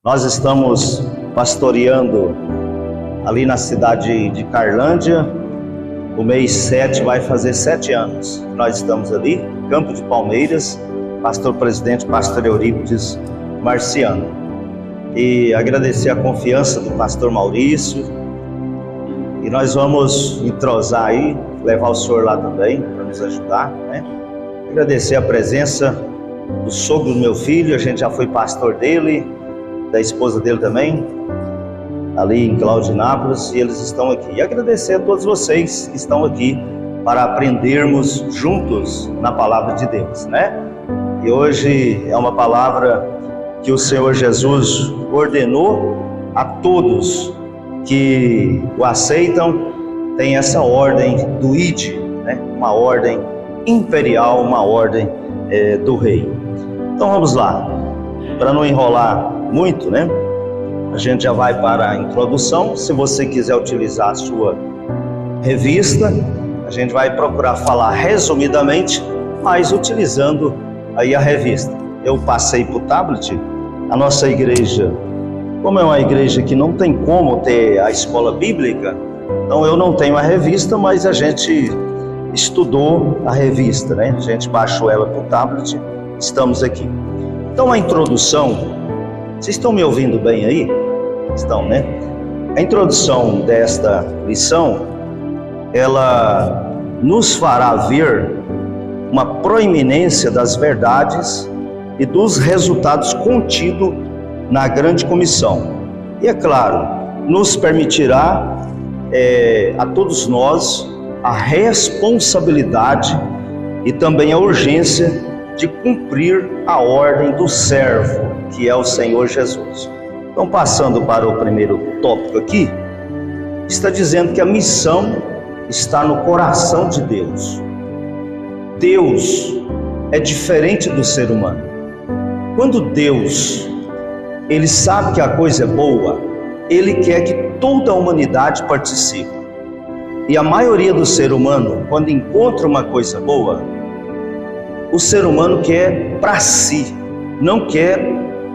Nós estamos pastoreando ali na cidade de Carlândia. O mês 7 vai fazer 7 anos. Nós estamos ali, Campo de Palmeiras, pastor-presidente, pastor Eurípides Marciano. E agradecer a confiança do pastor Maurício. E nós vamos entrosar aí, levar o senhor lá também, para nos ajudar, né? Agradecer a presença do sogro do meu filho, a gente já foi pastor dele, da esposa dele também, ali em Claudinápolis, e eles estão aqui. E agradecer a todos vocês que estão aqui para aprendermos juntos na palavra de Deus, né? E hoje é uma palavra que o Senhor Jesus ordenou a todos que o aceitam. Tem essa ordem do ID, né? Uma ordem imperial, uma ordem do rei. Então vamos lá, para não enrolar muito, né? A gente já vai para a introdução. Se você quiser utilizar a sua revista, a gente vai procurar falar resumidamente, mas utilizando aí a revista. Eu passei para o tablet. A nossa igreja, como é uma igreja que não tem como ter a escola bíblica, então eu não tenho a revista, mas a gente estudou a revista, né? A gente baixou ela para o tablet, estamos aqui. Então a introdução, vocês estão me ouvindo bem aí? Estão, né? A introdução desta lição, ela nos fará ver uma proeminência das verdades e dos resultados contidos na grande comissão. E é claro, nos permitirá a todos nós a responsabilidade e também a urgência de cumprir a ordem do servo, que é o Senhor Jesus. Então, passando para o primeiro tópico aqui, está dizendo que a missão está no coração de Deus. Deus é diferente do ser humano. Quando Deus, Ele sabe que a coisa é boa, Ele quer que toda a humanidade participe. E a maioria do ser humano, quando encontra uma coisa boa, o ser humano quer para si, não quer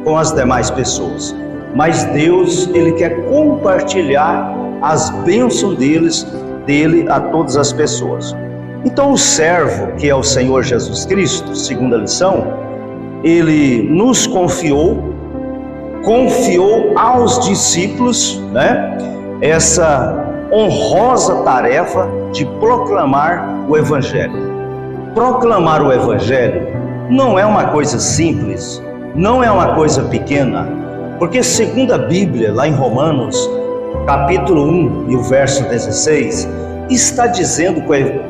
com as demais pessoas. Mas Deus, Ele quer compartilhar as bênçãos dele a todas as pessoas. Então o servo, que é o Senhor Jesus Cristo, segunda lição, Ele nos confiou aos discípulos, né, essa honrosa tarefa de proclamar o Evangelho. Proclamar o Evangelho não é uma coisa simples, não é uma coisa pequena, porque segundo a Bíblia, lá em Romanos, capítulo 1 e o verso 16, está dizendo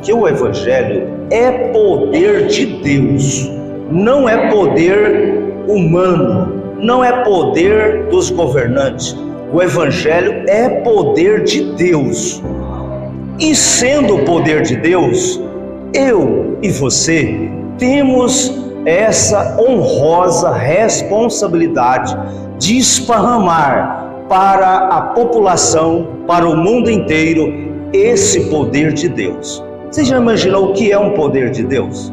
que o Evangelho é poder de Deus, não é poder humano, não é poder dos governantes. O Evangelho é poder de Deus. E sendo o poder de Deus, eu e você temos essa honrosa responsabilidade de esparramar para a população, para o mundo inteiro, esse poder de Deus. Você já imaginou o que é um poder de Deus?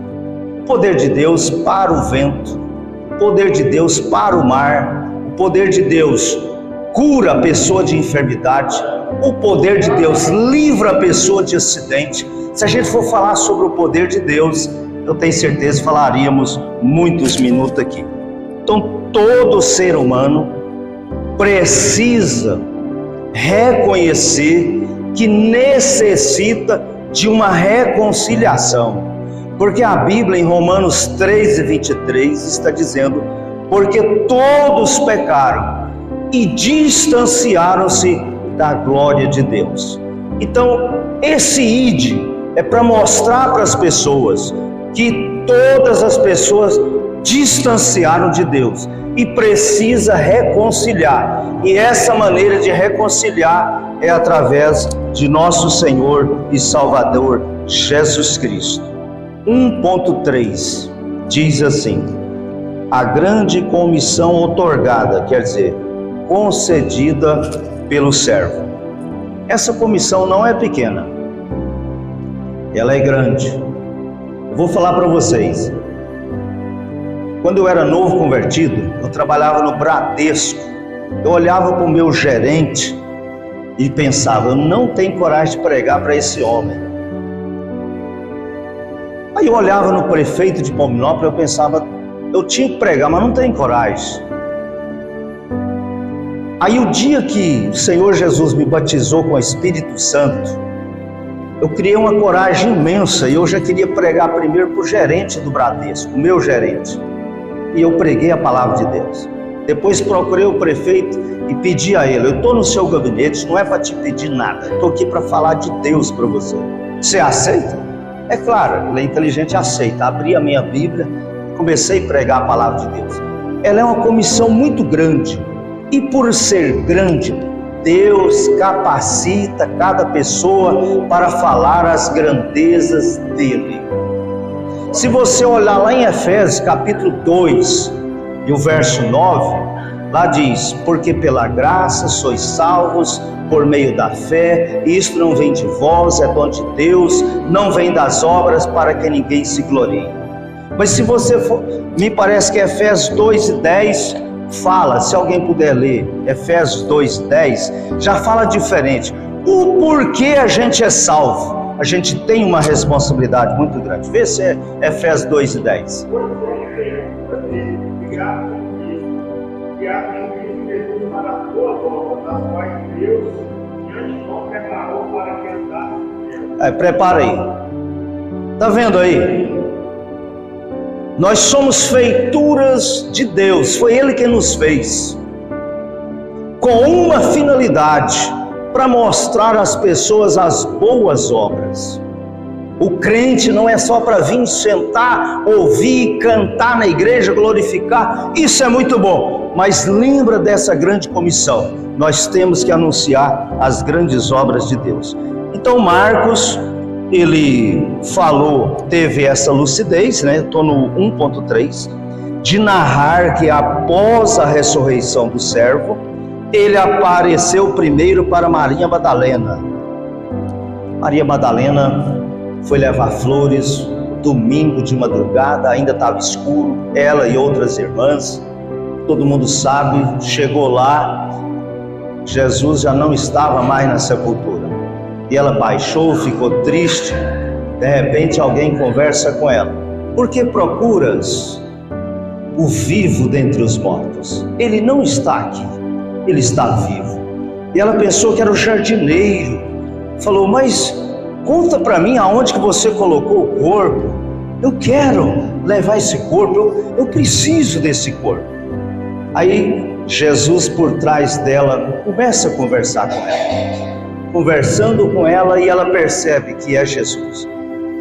O poder de Deus para o vento, o poder de Deus para o mar, o poder de Deus cura a pessoa de enfermidade, o poder de Deus livra a pessoa de acidente. Se a gente for falar sobre o poder de Deus, eu tenho certeza que falaríamos muitos minutos aqui. Então todo ser humano precisa reconhecer que necessita de uma reconciliação, porque a Bíblia em Romanos 3:23 está dizendo: porque todos pecaram e distanciaram-se da glória de Deus. Então esse ID é para mostrar para as pessoas que todas as pessoas distanciaram de Deus e precisa reconciliar. E essa maneira de reconciliar é através de nosso Senhor e Salvador Jesus Cristo. 1.3 diz assim: a grande comissão outorgada, quer dizer, concedida pelo servo. Essa comissão não é pequena, ela é grande. Eu vou falar para vocês. Quando eu era novo convertido, eu trabalhava no Bradesco. Eu olhava para o meu gerente e pensava, eu não tenho coragem de pregar para esse homem. Aí eu olhava no prefeito de Palminópolis, eu pensava, eu tinha que pregar, mas não tenho coragem. Aí o dia que o Senhor Jesus me batizou com o Espírito Santo, eu criei uma coragem imensa e eu já queria pregar primeiro para o gerente do Bradesco, o meu gerente. E eu preguei a palavra de Deus. Depois procurei o prefeito e pedi a ele, eu estou no seu gabinete, não é para te pedir nada, estou aqui para falar de Deus para você. Você aceita? É claro, ele é inteligente, aceita. Abri a minha Bíblia e comecei a pregar a palavra de Deus. Ela é uma comissão muito grande. E por ser grande, Deus capacita cada pessoa para falar as grandezas dele. Se você olhar lá em Efésios capítulo 2 e o verso 9, lá diz, porque pela graça sois salvos por meio da fé, isto não vem de vós, é dom de Deus, não vem das obras para que ninguém se glorie. Mas se você for, me parece que Efésios 2 e 10 fala, se alguém puder ler, Efésios 2 e 10, já fala diferente. O porquê a gente é salvo? A gente tem uma responsabilidade muito grande. Vê se é Efésios 2 e 10. Prepara aí. Tá vendo aí? Nós somos feituras de Deus, foi Ele que nos fez, com uma finalidade, para mostrar às pessoas as boas obras. O crente não é só para vir sentar, ouvir, cantar na igreja, glorificar, isso é muito bom, mas lembra dessa grande comissão, nós temos que anunciar as grandes obras de Deus. Então Marcos, ele falou, teve essa lucidez, né? Estou no 1.3, de narrar que após a ressurreição do servo, ele apareceu primeiro para Maria Madalena. Maria Madalena foi levar flores, domingo de madrugada, ainda estava escuro, ela e outras irmãs, todo mundo sabe, chegou lá, Jesus já não estava mais na sepultura. E ela baixou, ficou triste. De repente alguém conversa com ela. Por que procuras o vivo dentre os mortos? Ele não está aqui, ele está vivo. E ela pensou que era o jardineiro. Falou, mas conta para mim aonde que você colocou o corpo. Eu quero levar esse corpo, eu preciso desse corpo. Aí Jesus por trás dela começa a conversar com ela. Conversando com ela e ela percebe que é Jesus.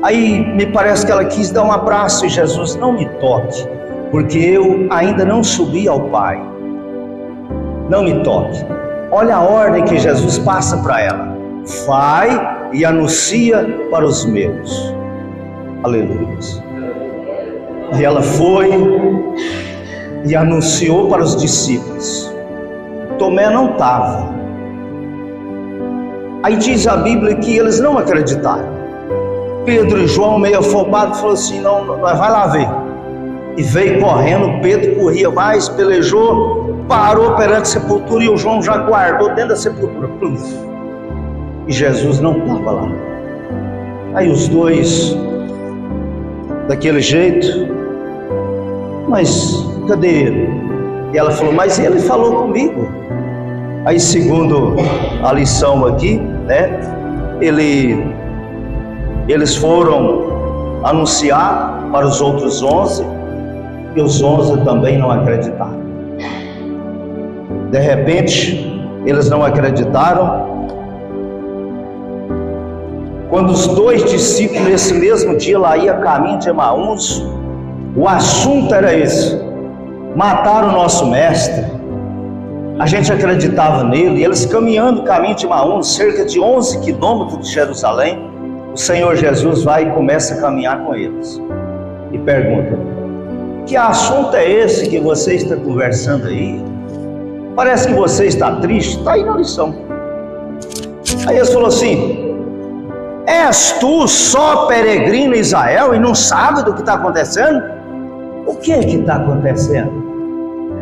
Aí me parece que ela quis dar um abraço e Jesus, não me toque, porque eu ainda não subi ao Pai. Não me toque. Olha a ordem que Jesus passa para ela. Vai e anuncia para os meus. Aleluia. E ela foi e anunciou para os discípulos. Tomé não estava. Aí diz a Bíblia que eles não acreditaram. Pedro e João, meio afobados, falou assim, não, vai lá ver. E veio correndo, Pedro corria mais, pelejou, parou perante a sepultura e o João já guardou dentro da sepultura. E Jesus não estava lá. Aí os dois, daquele jeito, mas cadê ele? E ela falou, mas ele falou comigo. Aí segundo a lição aqui, né, eles foram anunciar para os outros 11, e os 11 também não acreditaram. De repente, eles não acreditaram. Quando os dois discípulos, nesse mesmo dia, lá ia a caminho de Emaús, o assunto era esse: mataram o nosso mestre. A gente acreditava nele, e eles caminhando o caminho de Emaús, cerca de 11 quilômetros de Jerusalém, o Senhor Jesus vai e começa a caminhar com eles. E pergunta, que assunto é esse que você está conversando aí? Parece que você está triste, está aí na lição. Aí eles falaram assim, és tu só peregrino em Israel e não sabe do que está acontecendo? O que está acontecendo?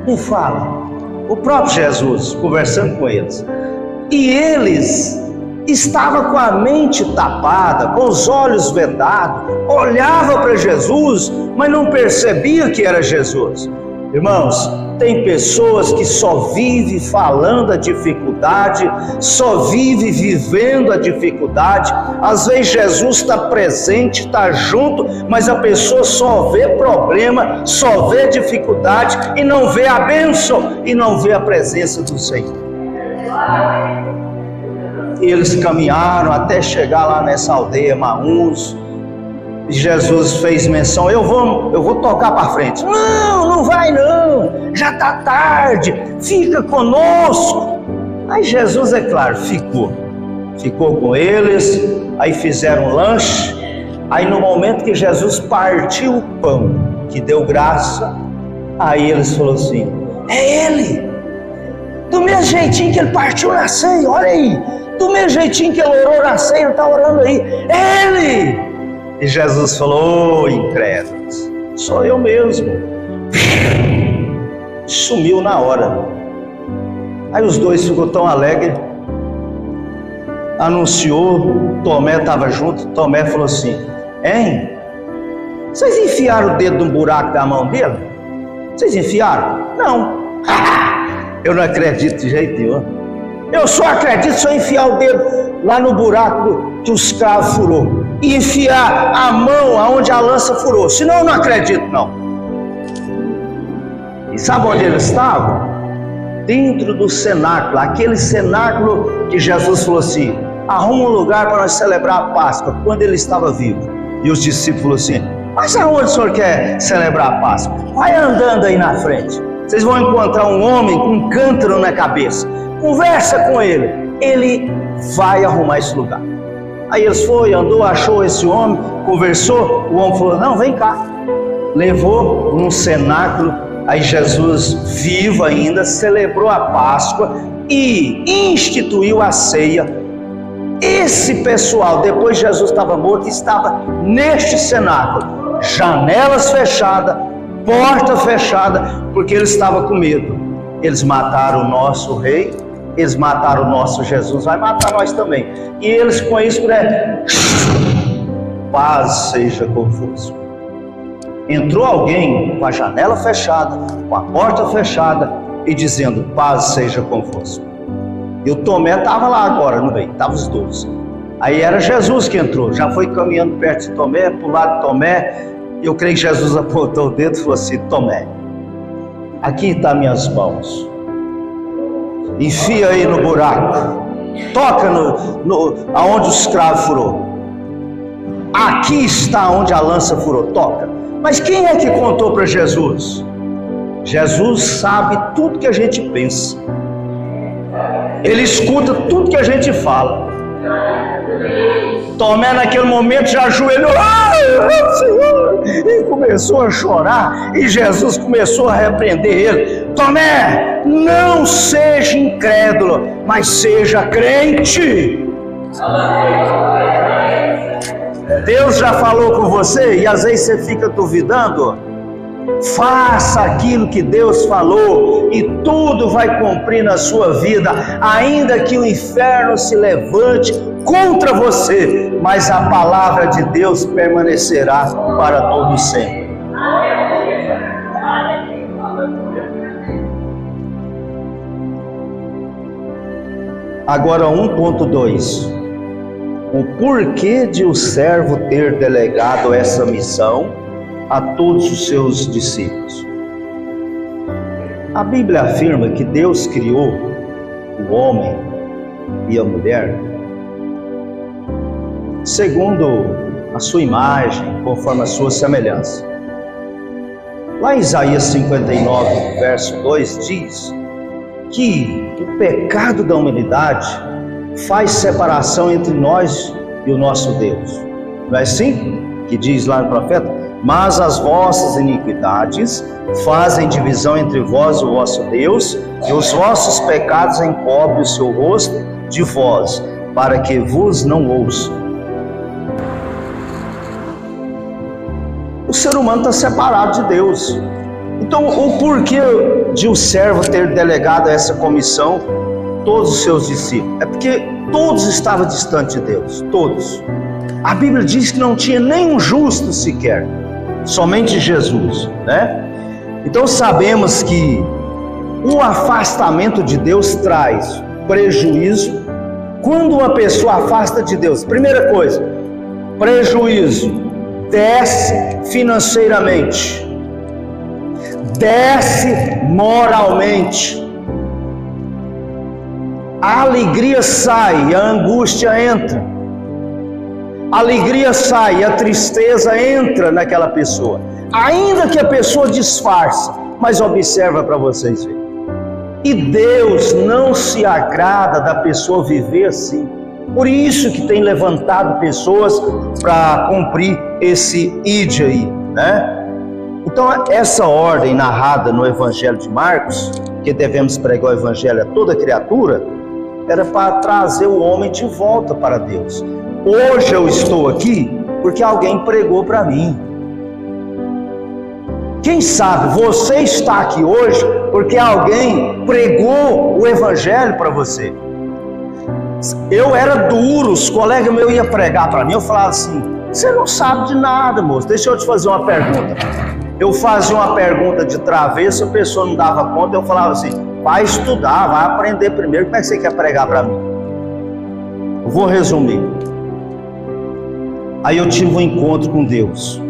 Me fala. O próprio Jesus conversando com eles. E eles estavam com a mente tapada, com os olhos vedados, olhavam para Jesus, mas não percebiam que era Jesus. Irmãos, tem pessoas que só vivem falando a dificuldade, só vivem vivendo a dificuldade. Às vezes Jesus está presente, está junto, mas a pessoa só vê problema, só vê dificuldade e não vê a bênção e não vê a presença do Senhor. Eles caminharam até chegar lá nessa aldeia Emaús. Jesus fez menção: eu vou tocar para frente. Não vai não, já está tarde, fica conosco. Aí Jesus, é claro, ficou com eles. Aí fizeram um lanche. Aí no momento que Jesus partiu o pão, que deu graça, aí eles falaram assim: é ele, do mesmo jeitinho que ele partiu na ceia, olha aí, do mesmo jeitinho que ele orou na ceia, ele está orando aí, é ele. E Jesus falou: incrédulos, sou eu mesmo. Sumiu na hora. Aí os dois ficou tão alegre. Anunciou, Tomé estava junto. Tomé falou assim: hein? Vocês enfiaram o dedo no buraco da mão dele? Vocês enfiaram? Não. Eu não acredito de jeito nenhum. Eu só acredito se eu enfiar o dedo lá no buraco que os cravos furou e enfiar a mão aonde a lança furou. Senão eu não acredito não. E sabe onde eles estavam? Dentro do cenáculo. Aquele cenáculo que Jesus falou assim: arruma um lugar para nós celebrar a Páscoa, quando ele estava vivo. E os discípulos falaram assim: mas aonde o senhor quer celebrar a Páscoa? Vai andando aí na frente. Vocês vão encontrar um homem com um cântaro na cabeça. Conversa com ele. Ele vai arrumar esse lugar. Aí eles foram, andou, achou esse homem, conversou. O homem falou: não, vem cá. Levou num cenáculo. Aí Jesus, vivo ainda, celebrou a Páscoa e instituiu a ceia. Esse pessoal, depois Jesus estava morto, estava neste cenáculo. Janelas fechadas, porta fechada, porque eles estavam com medo. Eles mataram o nosso rei, eles mataram o nosso Jesus, vai matar nós também. E eles com isso, paz seja convosco. Entrou alguém com a janela fechada, com a porta fechada e dizendo: paz seja convosco. E o Tomé estava lá agora no meio, estavam os dois. Aí era Jesus que entrou, já foi caminhando perto de Tomé, para o lado de Tomé. Eu creio que Jesus apontou o dedo e falou assim: Tomé, aqui estão minhas mãos, enfia aí no buraco, toca aonde o escravo furou, aqui está onde a lança furou, toca. Mas quem é que contou para Jesus? Jesus sabe tudo que a gente pensa, ele escuta tudo que a gente fala. Tomé naquele momento já ajoelhou, Senhor, e começou a chorar, e Jesus começou a repreender ele: Tomé, não seja incrédulo, mas seja crente. Deus já falou com você e às vezes você fica duvidando? Faça aquilo que Deus falou e tudo vai cumprir na sua vida, ainda que o inferno se levante contra você, mas a palavra de Deus permanecerá para todo sempre. Agora 1.2: o porquê de o servo ter delegado essa missão a todos os seus discípulos. A Bíblia afirma que Deus criou o homem e a mulher segundo a sua imagem, conforme a sua semelhança. Lá em Isaías 59, verso 2, diz que o pecado da humanidade faz separação entre nós e o nosso Deus. Não é assim que diz lá no profeta? Mas as vossas iniquidades fazem divisão entre vós e o vosso Deus, e os vossos pecados encobrem o seu rosto de vós, para que vos não ouçam. O ser humano está separado de Deus. Então, o porquê de o servo ter delegado a essa comissão todos os seus discípulos? É porque todos estavam distantes de Deus, todos. A Bíblia diz que não tinha nenhum justo sequer, somente Jesus, né? Então sabemos que o afastamento de Deus traz prejuízo. Quando uma pessoa afasta de Deus, primeira coisa, prejuízo, desce financeiramente, desce moralmente, a alegria sai, a angústia entra, a alegria sai, a tristeza entra naquela pessoa, ainda que a pessoa disfarça, mas observa para vocês verem. E Deus não se agrada da pessoa viver assim. Por isso que tem levantado pessoas para cumprir esse ide aí, né? Então essa ordem narrada no Evangelho de Marcos, que devemos pregar o Evangelho a toda criatura, era para trazer o homem de volta para Deus. Hoje eu estou aqui porque alguém pregou para mim. Quem sabe você está aqui hoje porque alguém pregou o Evangelho para você. Eu era duro, os colegas meus iam pregar para mim, eu falava assim: você não sabe de nada, moço, deixa eu te fazer uma pergunta. Eu fazia uma pergunta de travesso, a pessoa não dava conta, eu falava assim: vai estudar, vai aprender primeiro, como é que você quer pregar para mim? Eu vou resumir. Aí eu tive um encontro com Deus,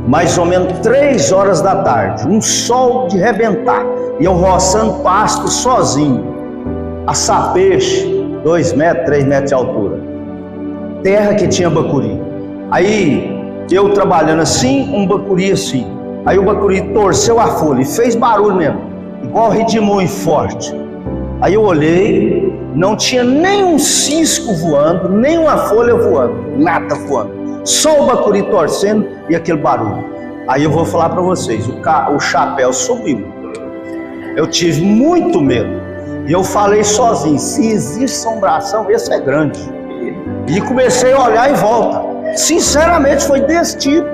mais ou menos 3 horas da tarde, um sol de rebentar, e eu roçando pasto sozinho, assar peixe, 2 metros, 3 metros de altura, terra que tinha bacuri. Aí eu trabalhando assim, um bacuri assim, aí o bacuri torceu a folha e fez barulho mesmo, igual redemoinho forte. Aí eu olhei, não tinha nem um cisco voando, nem uma folha voando, nada voando, só o bacuri torcendo e aquele barulho. Aí eu vou falar para vocês, o chapéu subiu, eu tive muito medo, e eu falei sozinho: se existe assombração, esse é grande. E comecei a olhar em volta, sinceramente foi desse tipo,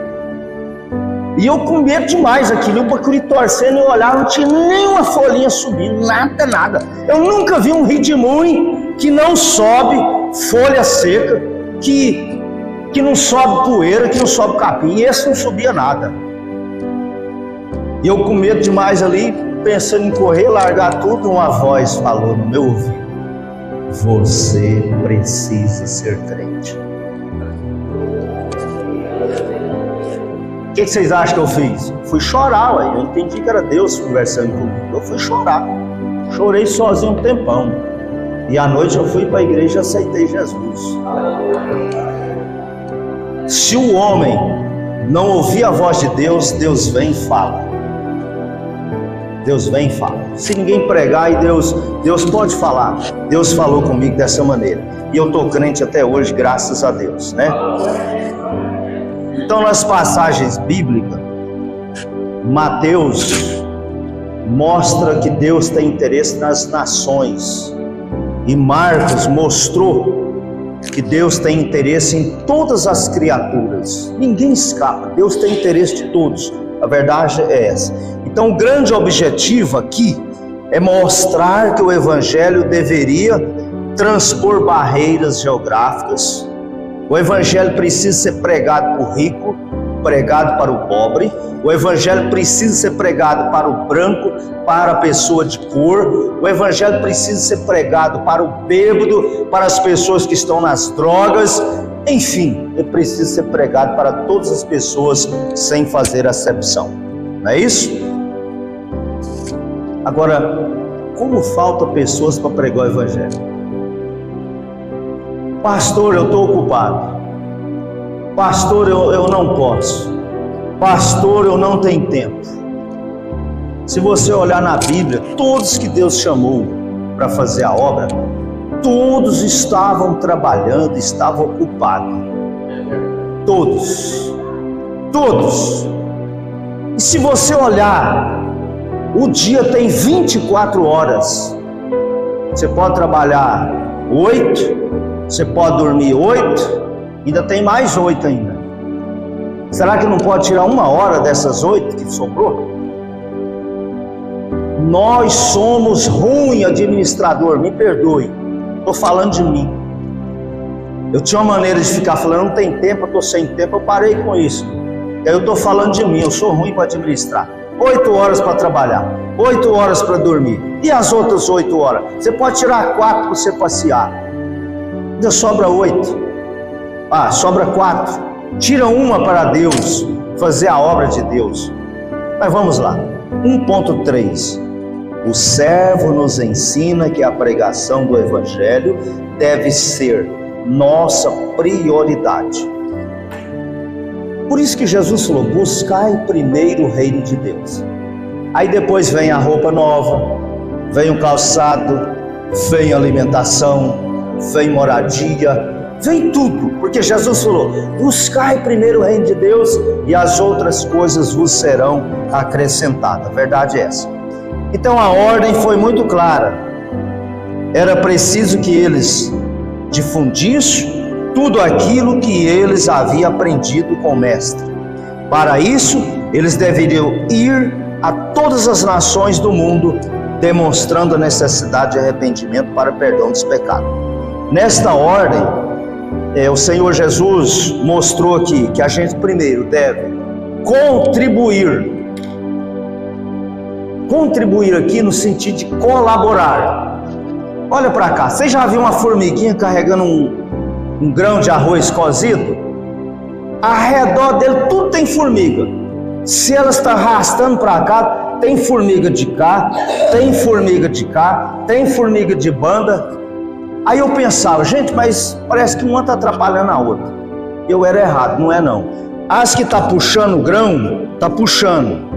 e eu com medo demais aquilo, o bacuri torcendo, eu olhava, não tinha nenhuma folhinha subindo, nada. Eu nunca vi um redemoinho que não sobe folha seca, que não sobe poeira, que não sobe capim, e esse não subia nada. E eu com medo demais ali, pensando em correr, largar tudo, uma voz falou no meu ouvido: você precisa ser crente. O que vocês acham que eu fiz? Fui chorar, ué. Eu entendi que era Deus conversando comigo. Eu fui chorar, chorei sozinho um tempão, e à noite eu fui para a igreja e aceitei Jesus. Se o homem não ouvir a voz de Deus, Deus vem e fala. Deus vem e fala. Se ninguém pregar, e Deus pode falar. Deus falou comigo dessa maneira, e eu estou crente até hoje, graças a Deus, né? Então, nas passagens bíblicas, Mateus mostra que Deus tem interesse nas nações, e Marcos mostrou que Deus tem interesse em todas as criaturas. Ninguém escapa, Deus tem interesse de todos. A verdade é essa. Então o grande objetivo aqui é mostrar que o Evangelho deveria transpor barreiras geográficas. O Evangelho precisa ser pregado para o rico, pregado para o pobre. O Evangelho precisa ser pregado para o branco, para a pessoa de cor. O Evangelho precisa ser pregado para o bêbado, para as pessoas que estão nas drogas. Enfim, ele precisa ser pregado para todas as pessoas sem fazer acepção. Não é isso? Agora, como falta pessoas para pregar o Evangelho? Pastor, eu estou ocupado. Pastor, eu não posso. Pastor, eu não tenho tempo. Se você olhar na Bíblia, todos que Deus chamou para fazer a obra, todos estavam trabalhando, estavam ocupados. Todos. E se você olhar, o dia tem 24 horas. Você pode trabalhar 8, você pode dormir 8, ainda tem mais 8 ainda. Será que não pode tirar 1 hora dessas 8 que sobrou? Nós somos ruim administrador, me perdoe, estou falando de mim. Eu tinha uma maneira de ficar falando, não tem tempo, eu estou sem tempo, eu parei com isso. E aí eu estou falando de mim, eu sou ruim para administrar. 8 horas para trabalhar, 8 horas para dormir. E as outras 8 horas? Você pode tirar 4 para você passear. Ainda sobra 8. Sobra 4. Tira 1 para Deus, fazer a obra de Deus. Mas vamos lá. 1.3. O servo nos ensina que a pregação do Evangelho deve ser nossa prioridade. Por isso que Jesus falou: buscai primeiro o reino de Deus. Aí depois vem a roupa nova, vem o calçado, vem a alimentação, vem moradia, vem tudo, porque Jesus falou: buscai primeiro o reino de Deus e as outras coisas vos serão acrescentadas. A verdade é essa. Então a ordem foi muito clara. Era preciso que eles difundissem tudo aquilo que eles haviam aprendido com o Mestre. Para isso, eles deveriam ir a todas as nações do mundo, demonstrando a necessidade de arrependimento para perdão dos pecados. Nesta ordem, o Senhor Jesus mostrou aqui que a gente primeiro deve contribuir aqui no sentido de colaborar. Olha para cá, você já viu uma formiguinha carregando um grão de arroz cozido? Ao redor dele tudo tem formiga. Se ela está arrastando para cá, tem formiga de cá, tem formiga de cá, tem formiga de banda. Aí eu pensava, gente, mas parece que uma está atrapalhando a outra. Eu era errado, não é não. As que está puxando o grão, está puxando.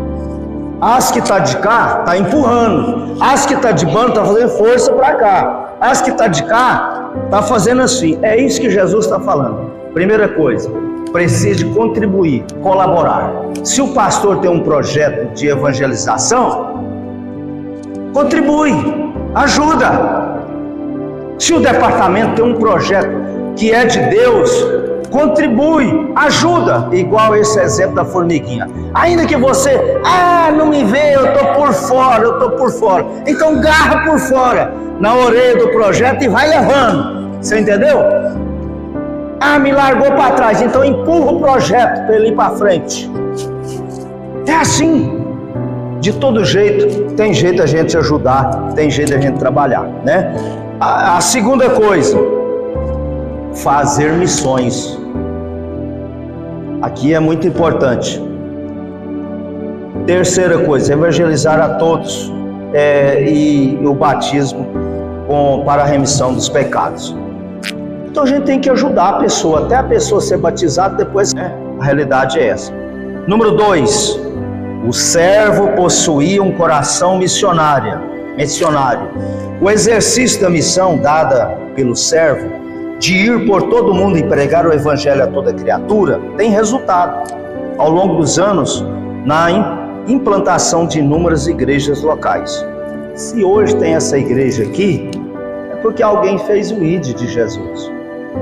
As que está de cá, está empurrando. As que está de banda, está fazendo força para cá. As que está de cá, está fazendo assim. É isso que Jesus está falando. Primeira coisa, precisa contribuir, colaborar. Se o pastor tem um projeto de evangelização, contribui, ajuda. Se o departamento tem um projeto que é de Deus, contribui, ajuda, igual esse exemplo da formiguinha. Ainda que você, não me vê, eu estou por fora. Então garra por fora, na orelha do projeto e vai levando. Você entendeu? Me largou para trás, então empurra o projeto para ele ir para frente. É assim. De todo jeito, tem jeito a gente ajudar, tem jeito a gente trabalhar, né? A segunda coisa, fazer missões. Aqui é muito importante. Terceira coisa, evangelizar a todos e o batismo para a remissão dos pecados. Então a gente tem que ajudar a pessoa, até a pessoa ser batizada, depois a realidade é essa. Número 2, o servo possuía um coração missionário. O exercício da missão dada pelo servo, de ir por todo mundo e pregar o evangelho a toda criatura, tem resultado ao longo dos anos na implantação de inúmeras igrejas locais. Se hoje tem essa igreja aqui, é porque alguém fez o ID de Jesus.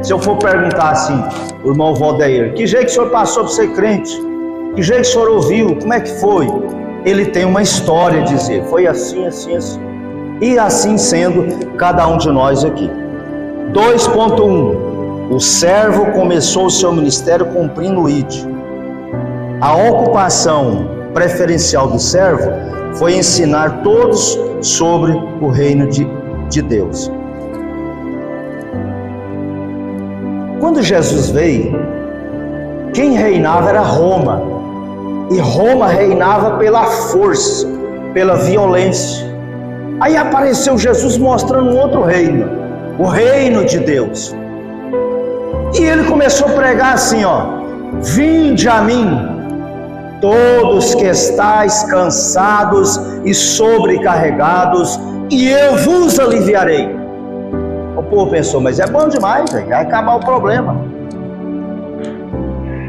Se eu for perguntar assim, o irmão Valdeir, que jeito que o senhor passou para ser crente? Que jeito que o senhor ouviu? Como é que foi? Ele tem uma história a dizer, foi assim, assim, assim. E assim sendo cada um de nós aqui. 2.1. O servo começou o seu ministério cumprindo o ID. A ocupação preferencial do servo foi ensinar todos sobre o reino de Deus. Quando Jesus veio, quem reinava era Roma. E Roma reinava pela força, pela violência. Aí apareceu Jesus mostrando um outro reino, o reino de Deus. E ele começou a pregar assim, vinde a mim, todos que estáis cansados e sobrecarregados, e eu vos aliviarei. O povo pensou, mas é bom demais, vai acabar o problema.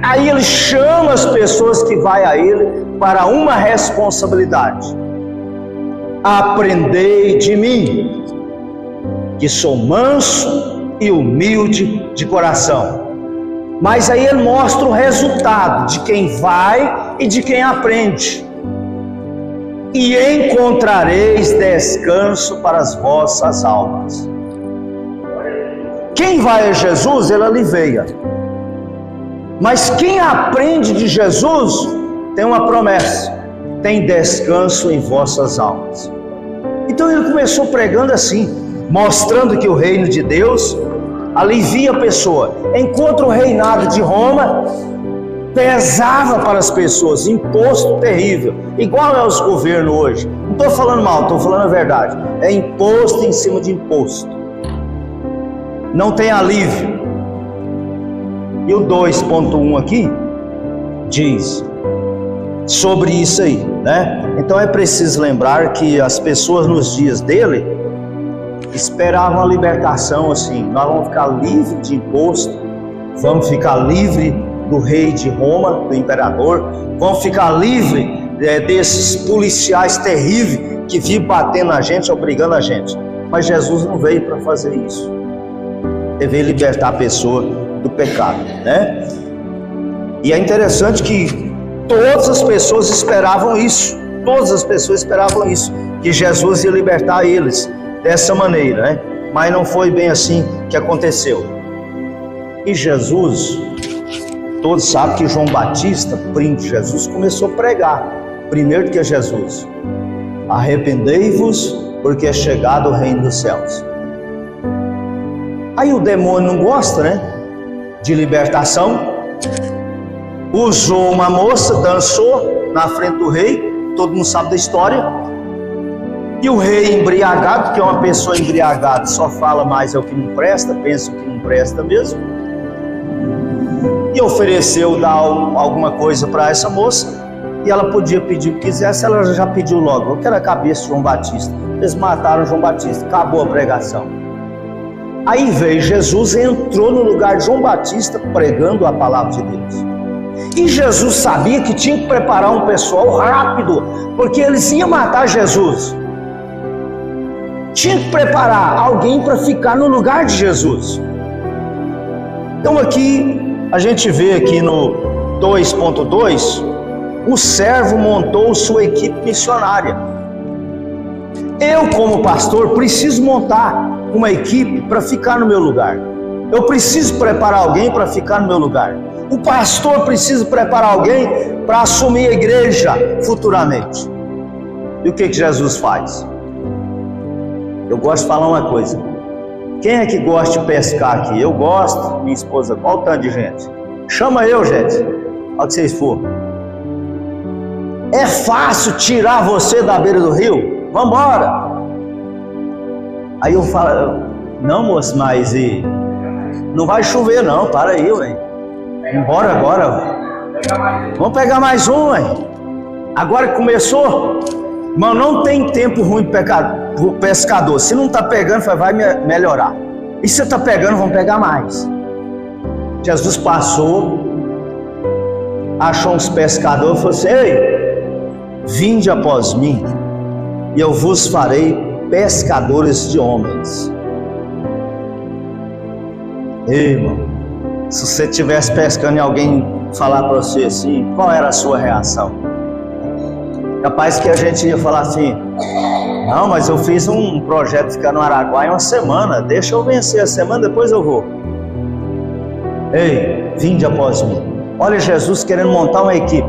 Aí ele chama as pessoas que vai a ele para uma responsabilidade. Aprendei de mim, que sou manso e humilde de coração. Mas aí ele mostra o resultado de quem vai e de quem aprende. E encontrareis descanso para as vossas almas. Quem vai a Jesus, ele aliviia. Mas quem aprende de Jesus, tem uma promessa: tem descanso em vossas almas. Então ele começou pregando assim, mostrando que o reino de Deus alivia a pessoa, enquanto o reinado de Roma pesava para as pessoas, imposto terrível, igual é os governos hoje. Não estou falando mal, estou falando a verdade. É imposto em cima de imposto, não tem alívio. E o 2.1 aqui diz sobre isso aí, né? Então é preciso lembrar que as pessoas nos dias dele esperavam a libertação assim: nós vamos ficar livres de imposto, vamos ficar livres do rei de Roma, do imperador, vamos ficar livres desses policiais terríveis que vivem batendo na gente, obrigando a gente. Mas Jesus não veio para fazer isso. Ele veio libertar a pessoa do pecado, né? E é interessante que todas as pessoas esperavam isso, que Jesus ia libertar eles dessa maneira, né? Mas não foi bem assim que aconteceu. E Jesus, todos sabem que João Batista, primo de Jesus, começou a pregar primeiro que Jesus: arrependei-vos, porque é chegado o reino dos céus. Aí o demônio não gosta, né, de libertação. Usou uma moça, dançou na frente do rei, todo mundo sabe da história. E o rei embriagado, que é uma pessoa embriagada, só fala mais é o que não presta, pensa o que não presta mesmo, e ofereceu dar alguma coisa para essa moça, e ela podia pedir o que quisesse. Ela já pediu logo: eu quero a cabeça de João Batista. Eles mataram João Batista, acabou a pregação. Aí veio Jesus e entrou no lugar de João Batista pregando a palavra de Deus. E Jesus sabia que tinha que preparar um pessoal rápido, porque eles iam matar Jesus. Tinha que preparar alguém para ficar no lugar de Jesus. Então aqui a gente vê aqui no 2.2, o servo montou sua equipe missionária. Eu, como pastor, preciso montar uma equipe para ficar no meu lugar. Eu preciso preparar alguém para ficar no meu lugar. O pastor precisa preparar alguém para assumir a igreja futuramente. E o que Jesus faz? Eu gosto de falar uma coisa: quem é que gosta de pescar aqui? Eu gosto, minha esposa, qual o tanto de gente? Chama eu, gente, ao que vocês for. É fácil tirar você da beira do rio? Vamos embora. Aí eu falo: não, moço, mas não vai chover não, para aí, ué. Embora agora. Vamos pegar mais um, ué. Agora que começou, mas não tem tempo ruim pro pescador. Se não está pegando, vai melhorar. E se está pegando, vamos pegar mais. Jesus passou, achou uns pescadores e falou assim: ei, vinde após mim, e eu vos farei pescadores de homens. Ei, irmão, se você estivesse pescando e alguém falar para você assim, qual era a sua reação? Capaz que a gente ia falar assim: não, mas eu fiz um projeto de ficar no Araguaia em uma semana, deixa eu vencer a semana, depois eu vou. Ei, vinde após mim. Olha Jesus querendo montar uma equipe,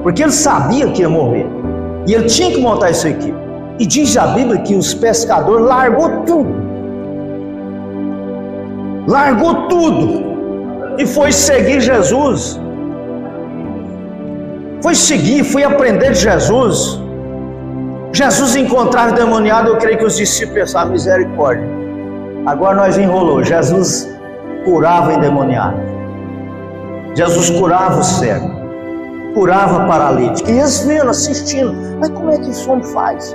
porque ele sabia que ia morrer, e ele tinha que montar essa equipe. E diz a Bíblia que os pescadores largou tudo e foi seguir Jesus. Foi aprender de Jesus. Jesus encontrava o endemoniado. Eu creio que os discípulos pensaram: misericórdia, agora nós enrolou. Jesus curava o endemoniado, Jesus curava o cego, curava paralítico. E eles vendo, assistindo: mas como é que esse homem faz?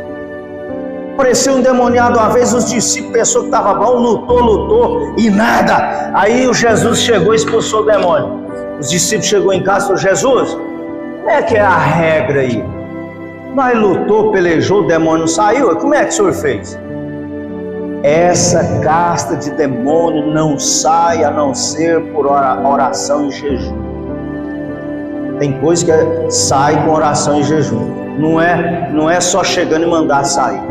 Apareceu um endemoniado uma vez, os discípulos pensaram que estava bom, lutou e nada. Aí o Jesus chegou e expulsou o demônio. Os discípulos chegou em casa e falou: Jesus, como é que é a regra aí? Nós lutou, pelejou, o demônio não saiu, como é que o senhor fez? essa casta de demônio não sai a não ser por oração e jejum. Tem coisa que sai com oração e jejum. Não é só chegando e mandar sair.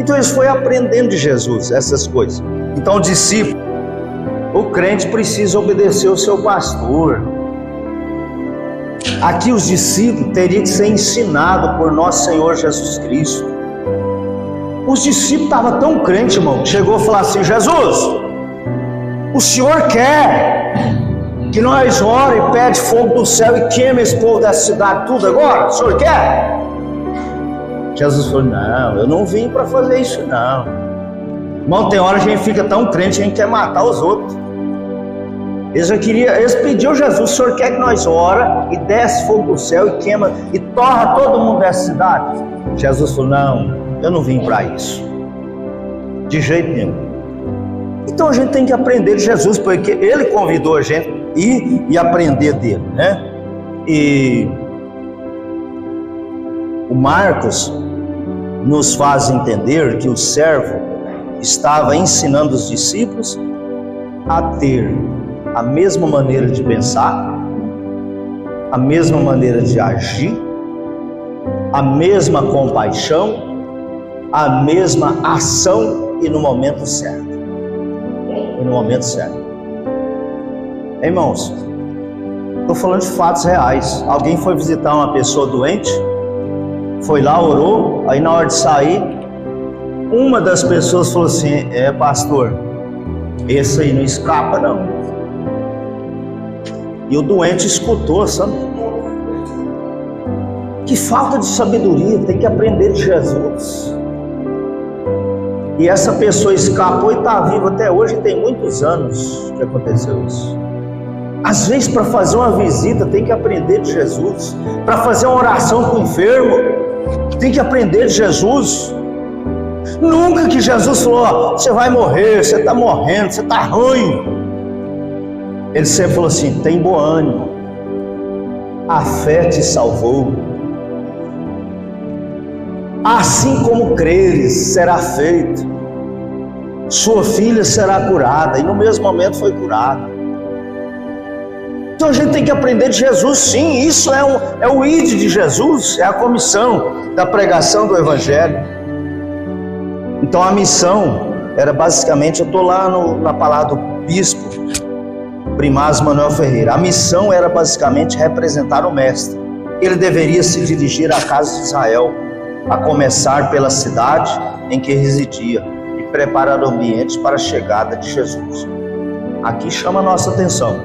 Então eles foram aprendendo de Jesus essas coisas. Então o discípulo, o crente precisa obedecer o seu pastor. Aqui os discípulos teriam que ser ensinados por nosso Senhor Jesus Cristo. Os discípulos estavam tão crentes, irmão, que chegou a falar assim: Jesus, o Senhor quer que nós ore e pede fogo do céu e queime esse povo dessa cidade tudo agora? O Senhor quer? Jesus falou: não, eu não vim para fazer isso não. Irmão, tem hora que a gente fica tão crente que a gente quer matar os outros. Eles pediram a Jesus: o Senhor quer que nós ora e desce fogo do céu e queima e torra todo mundo dessa cidade? Jesus falou: não, eu não vim para isso, de jeito nenhum. Então a gente tem que aprender de Jesus, porque Ele convidou a gente a ir e aprender dele, né? E o Marcos nos faz entender que o servo estava ensinando os discípulos a ter a mesma maneira de pensar, a mesma maneira de agir, a mesma compaixão, a mesma ação e no momento certo. E no momento certo. Irmãos, estou falando de fatos reais. Alguém foi visitar uma pessoa doente, foi lá, orou, aí na hora de sair, uma das pessoas falou assim: pastor, esse aí não escapa não. E o doente escutou, sabe? Que falta de sabedoria, tem que aprender de Jesus. E essa pessoa escapou e está viva até hoje, tem muitos anos que aconteceu isso. Às vezes, para fazer uma visita, tem que aprender de Jesus. Para fazer uma oração com o enfermo, tem que aprender de Jesus. Nunca que Jesus falou: você vai morrer, você está morrendo, você está ruim. Ele sempre falou assim: tem bom ânimo, a fé te salvou. Assim como creres, será feito. Sua filha será curada. E no mesmo momento foi curada. Então a gente tem que aprender de Jesus, sim. Isso é o ID de Jesus, é a comissão da pregação do Evangelho. Então a missão era basicamente, eu estou lá na palavra do bispo Primaz Manuel Ferreira. A missão era basicamente representar o mestre. Ele deveria se dirigir à casa de Israel, a começar pela cidade em que residia, e preparar o ambiente para a chegada de Jesus. Aqui chama a nossa atenção.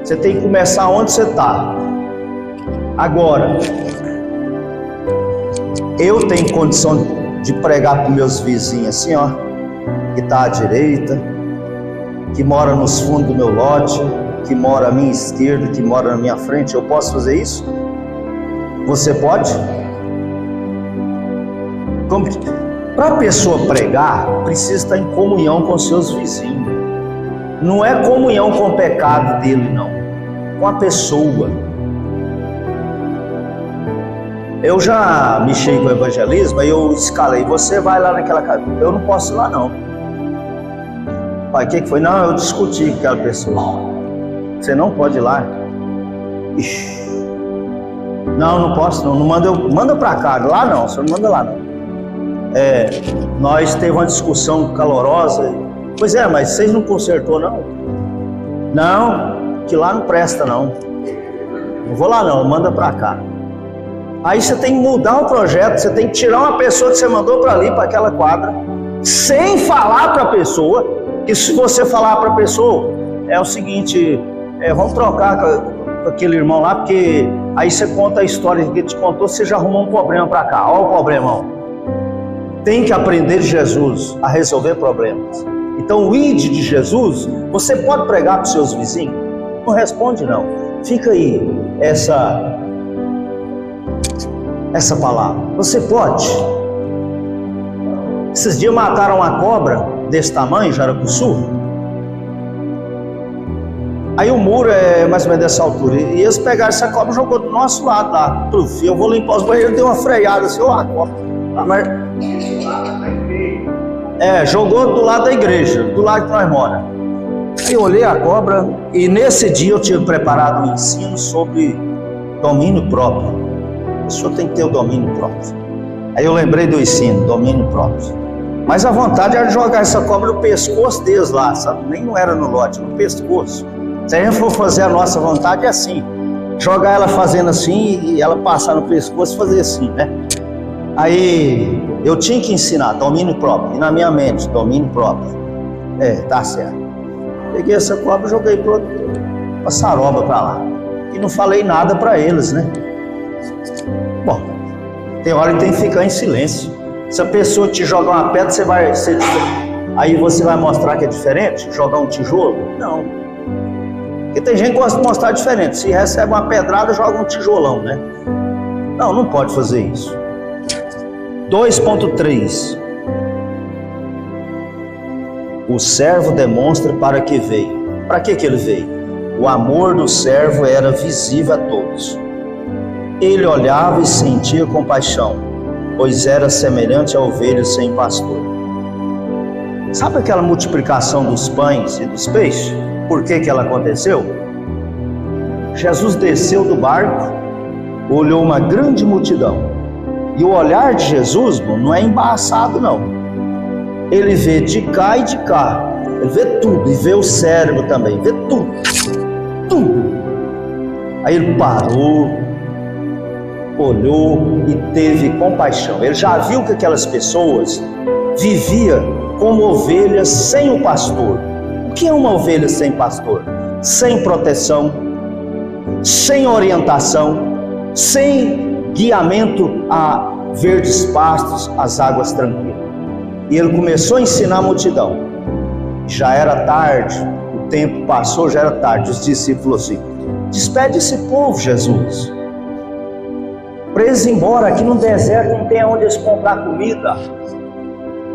Você tem que começar onde você está. Agora, eu tenho condição de pregar para meus vizinhos assim, ó, que está à direita, que mora nos fundos do meu lote, que mora à minha esquerda, que mora na minha frente. Eu posso fazer isso? Você pode? Para a pessoa pregar, precisa estar em comunhão com seus vizinhos. Não é comunhão com o pecado dele, não. Com a pessoa. Eu já mexi com o evangelismo, aí eu escalei: você vai lá naquela casa. Eu não posso ir lá, não. Pai, o que foi? Não, eu discuti com aquela pessoa. Você não pode ir lá? Ixi. Não posso não. Não manda para cá. Lá não, você não manda lá não. Nós teve uma discussão calorosa. Pois é, mas vocês não consertou não? Não, que lá não presta não. Não vou lá não, manda para cá. Aí você tem que mudar o projeto, você tem que tirar uma pessoa que você mandou para ali, para aquela quadra, sem falar para a pessoa. Que se você falar para a pessoa, é o seguinte: vamos trocar com aquele irmão lá, porque aí você conta a história que ele te contou, você já arrumou um problema para cá. Olha o problemão. Tem que aprender de Jesus a resolver problemas. Então o ID de Jesus, você pode pregar para os seus vizinhos? Não responde não. Fica aí essa palavra. Você pode. Esses dias mataram uma cobra desse tamanho, Jaracuçu. Aí o muro é mais ou menos dessa altura. E eles pegaram essa cobra e jogou do nosso lado lá. Eu vou limpar os banheiros, deu uma freada assim, ó, a cobra. Mas... Jogou do lado da igreja, do lado que nós moramos. Aí eu olhei a cobra e nesse dia eu tinha preparado um ensino sobre domínio próprio. A pessoa tem que ter o domínio próprio. Aí eu lembrei do ensino, domínio próprio. Mas a vontade era de jogar essa cobra no pescoço deles lá, sabe? Nem não era no lote, no pescoço. Se a gente for fazer a nossa vontade, é assim. Jogar ela fazendo assim e ela passar no pescoço e fazer assim, né? Aí eu tinha que ensinar domínio próprio. E na minha mente, domínio próprio. Tá certo. Peguei essa cobra e joguei pra saroba pra lá. E não falei nada pra eles, né? Bom, tem hora que tem que ficar em silêncio. Se a pessoa te jogar uma pedra, aí você vai mostrar que é diferente? Jogar um tijolo? Não. Porque tem gente que gosta de mostrar diferente. Se recebe uma pedrada, joga um tijolão, né? Não pode fazer isso. 2.3. O servo demonstra para que veio. Para que ele veio? O amor do servo era visível a todos. Ele olhava e sentia compaixão, pois era semelhante a ovelha sem pastor. Sabe aquela multiplicação dos pães e dos peixes? Por que ela aconteceu? Jesus desceu do barco, olhou uma grande multidão. E o olhar de Jesus não é embaçado, não. Ele vê de cá e de cá. Ele vê tudo, e vê o cérebro também, vê tudo. Tudo. Aí ele parou, olhou e teve compaixão. Ele já viu que aquelas pessoas viviam como ovelhas sem o pastor. O que é uma ovelha sem pastor? Sem proteção, sem orientação, sem guiamento a verdes pastos, às águas tranquilas. E ele começou a ensinar a multidão. Já era tarde, o tempo passou, já era tarde. Os discípulos assim: despede esse povo, Jesus, para eles ir embora. Aqui no deserto não tem onde eles comprar comida.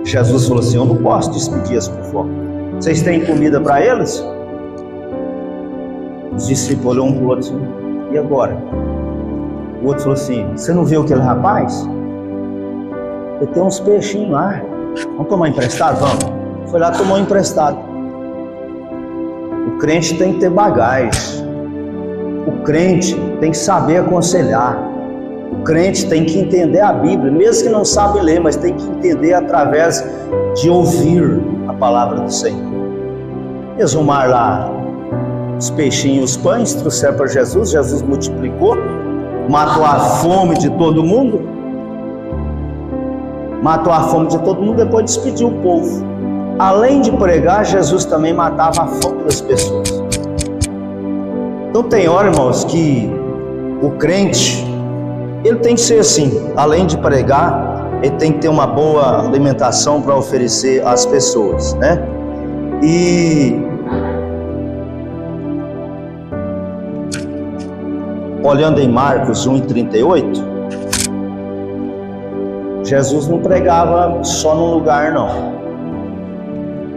Jesus falou assim: eu não posso despedir as por fora. Vocês têm comida para eles? Os discípulos olharam um para o outro assim: e agora? O outro falou assim: você não viu aquele rapaz? Ele tem uns peixinhos lá. Vamos tomar emprestado? Vamos. Foi lá, tomou emprestado. O crente tem que ter bagagem. O crente tem que saber aconselhar. O crente tem que entender a Bíblia, mesmo que não sabe ler, mas tem que entender através de ouvir a palavra do Senhor. Eles vão lá os peixinhos e os pães, trouxeram para Jesus. Jesus multiplicou, matou a fome de todo mundo. Matou a fome de todo mundo, depois despediu o povo. Além de pregar, Jesus também matava a fome das pessoas. Então tem hora, irmãos, que o crente, ele tem que ser assim. Além de pregar, ele tem que ter uma boa alimentação para oferecer às pessoas, né? E olhando em Marcos 1:38, Jesus não pregava só num lugar, não.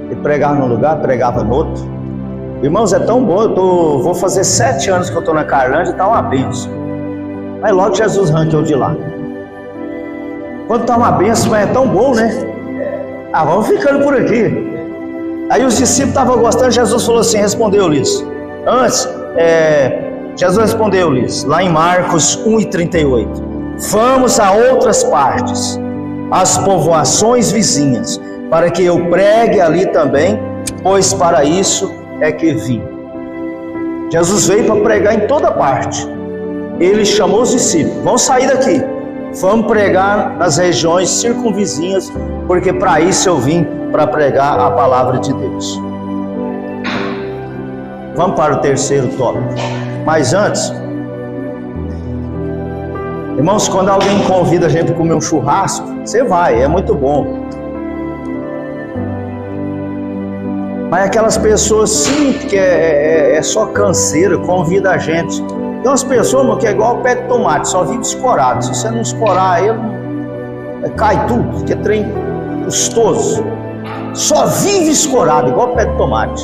Ele pregava num lugar, pregava no outro. Irmãos, é tão bom. Vou fazer 7 anos que eu estou na Carlândia, está uma bênção. Mas logo Jesus arranqueou de lá. Quando está uma bênção, mas é tão bom, né? Vamos ficando por aqui. Aí os discípulos estavam gostando. Jesus falou assim, respondeu-lhes. Jesus respondeu-lhes, lá em Marcos 1:38. Vamos a outras partes, às povoações vizinhas, para que eu pregue ali também, pois para isso é que vim. Jesus veio para pregar em toda parte. Ele chamou os discípulos: vamos sair daqui, vamos pregar nas regiões circunvizinhas, porque para isso eu vim, para pregar a palavra de Deus. Vamos para o terceiro tópico. Mas antes, irmãos, quando alguém convida a gente para comer um churrasco, você vai, é muito bom. Mas aquelas pessoas, sim, que é só canseira, convida a gente. Tem umas pessoas, irmão, que é igual o pé de tomate, só vive escorado. Se você não escorar ele, cai tudo, que é trem custoso. Só vive escorado, igual o pé de tomate.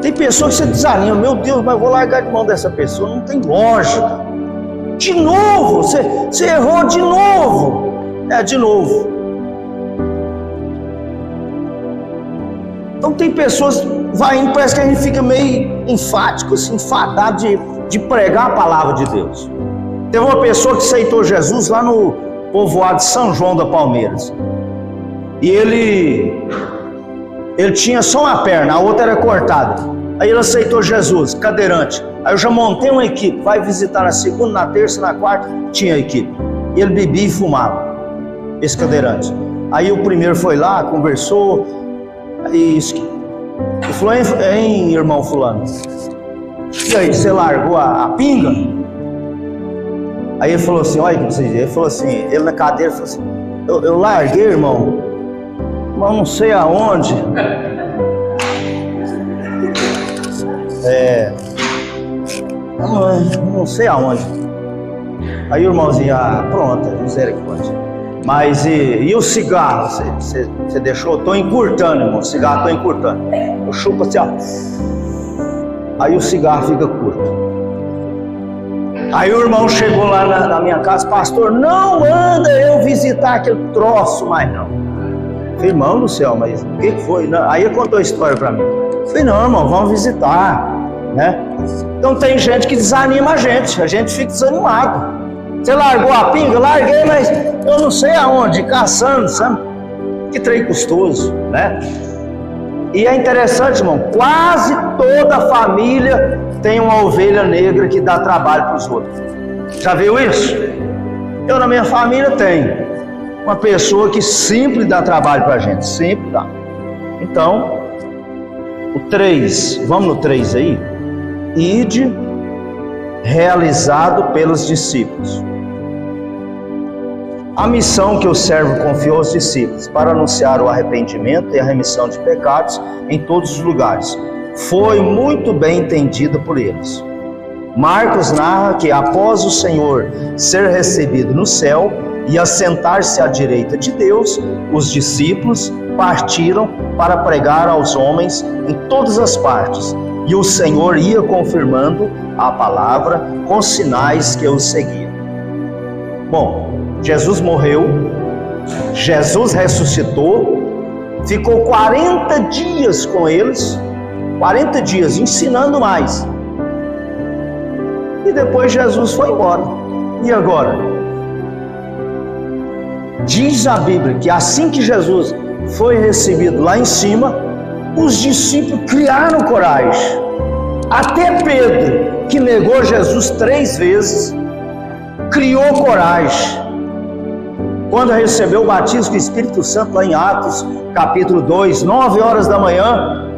Tem pessoas que você desanima: meu Deus, mas vou largar de mão dessa pessoa, não tem lógica. De novo, você errou de novo. De novo. tem pessoas, vai indo, parece que a gente fica meio enfático, assim, enfadado de pregar a palavra de Deus. Teve uma pessoa que aceitou Jesus lá no povoado de São João da Palmeiras. E ele tinha só uma perna, a outra era cortada. Aí ele aceitou Jesus, cadeirante. Aí eu já montei uma equipe, vai visitar na segunda, na terça, na quarta, tinha equipe. E ele bebia e fumava, esse cadeirante. Aí o primeiro foi lá, conversou, aí falou, hein, irmão fulano, e aí, você largou a pinga? Aí ele falou assim, olha o que você diz. Ele falou assim, ele na cadeira falou assim, eu larguei, irmão, mas não sei aonde. Não sei aonde. Aí o irmãozinho, pronto, misericórdia. Mas e o cigarro? Você deixou? Eu tô encurtando, irmão. O cigarro tô encurtando. Eu chupo assim, ó. Aí o cigarro fica curto. Aí o irmão chegou lá na minha casa, pastor, não manda eu visitar aquele troço mais não. Eu falei, irmão do céu, mas o que foi? Não. Aí ele contou a história para mim. Eu falei, não, irmão, vamos visitar, né? Então tem gente que desanima a gente fica desanimado. Você largou a pinga? Larguei, mas eu não sei aonde, caçando, sabe? Que trem custoso, né? E é interessante, irmão, quase toda família tem uma ovelha negra que dá trabalho para os outros. Já viu isso? Eu na minha família tenho uma pessoa que sempre dá trabalho para a gente, sempre dá. Então, o 3, vamos no 3 aí? Ide, realizado pelos discípulos. A missão que o servo confiou aos discípulos para anunciar o arrependimento e a remissão de pecados em todos os lugares foi muito bem entendida por eles. Marcos narra que após o Senhor ser recebido no céu e assentar-se à direita de Deus, os discípulos partiram para pregar aos homens em todas as partes, e o Senhor ia confirmando a palavra com sinais que os seguiam. Bom, Jesus morreu, Jesus ressuscitou, ficou 40 dias com eles, 40 dias ensinando mais. E depois Jesus foi embora. E agora? Diz a Bíblia que assim que Jesus foi recebido lá em cima, os discípulos criaram coragem. Até Pedro, que negou Jesus 3 vezes, criou coragem. Quando recebeu o batismo do Espírito Santo lá em Atos, capítulo 2, 9 horas da manhã,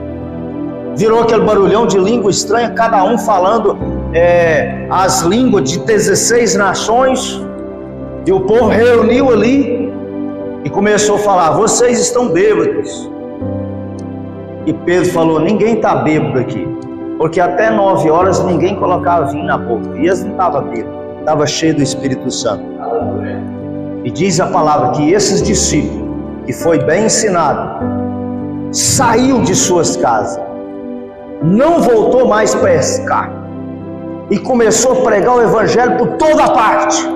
virou aquele barulhão de língua estranha, cada um falando as línguas de 16 nações, e o povo reuniu ali e começou a falar, vocês estão bêbados. E Pedro falou, ninguém está bêbado aqui, porque até 9 horas ninguém colocava vinho na boca, e eles não estavam bêbados, estavam cheios do Espírito Santo. E diz a palavra que esses discípulos, que foi bem ensinado, saiu de suas casas, não voltou mais para pescar, e começou a pregar o evangelho por toda parte.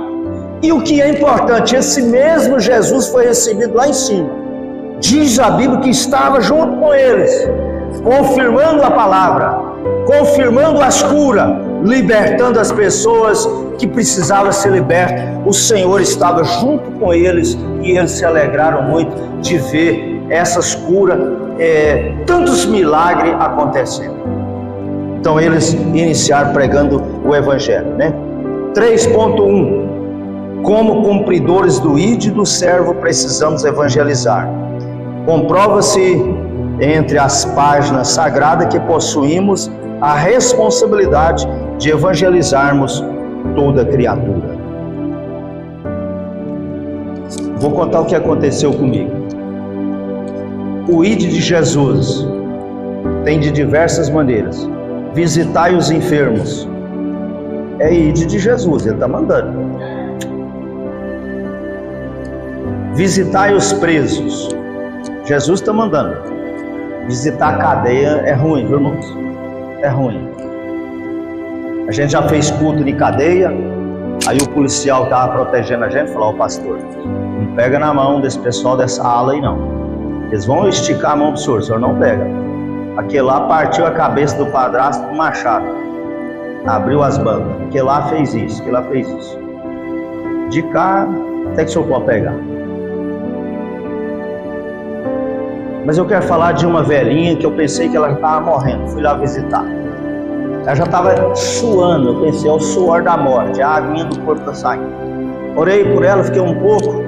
E o que é importante, esse mesmo Jesus foi recebido lá em cima. Diz a Bíblia que estava junto com eles, confirmando a palavra, confirmando as curas, libertando as pessoas que precisavam ser libertas. O Senhor estava junto com eles e eles se alegraram muito de ver essas curas, tantos milagres acontecendo. Então eles iniciaram pregando o Evangelho, né? 3.1 Como cumpridores do ID do servo precisamos evangelizar. Comprova-se entre as páginas sagradas que possuímos a responsabilidade de evangelizarmos toda criatura. Vou contar o que aconteceu comigo. O ID de Jesus tem de diversas maneiras. Visitai os enfermos. É ID de Jesus, ele está mandando. Visitai os presos. Jesus está mandando. Visitar a cadeia é ruim, viu, irmãos? É ruim. A gente já fez culto de cadeia, aí o policial estava protegendo a gente, falou, ó, pastor, não pega na mão desse pessoal dessa ala aí não. Eles vão esticar a mão pro senhor, o senhor não pega. Aquele lá partiu a cabeça do padrasto com machado. Abriu as bancas. Aquele lá fez isso, aquele lá fez isso. De cá, até que o senhor pode pegar. Mas eu quero falar de uma velhinha que eu pensei que ela já estava morrendo. Fui lá visitar. Ela já estava suando. Eu pensei, é o suor da morte. A aguinha do corpo está saindo. Orei por ela, fiquei um pouco.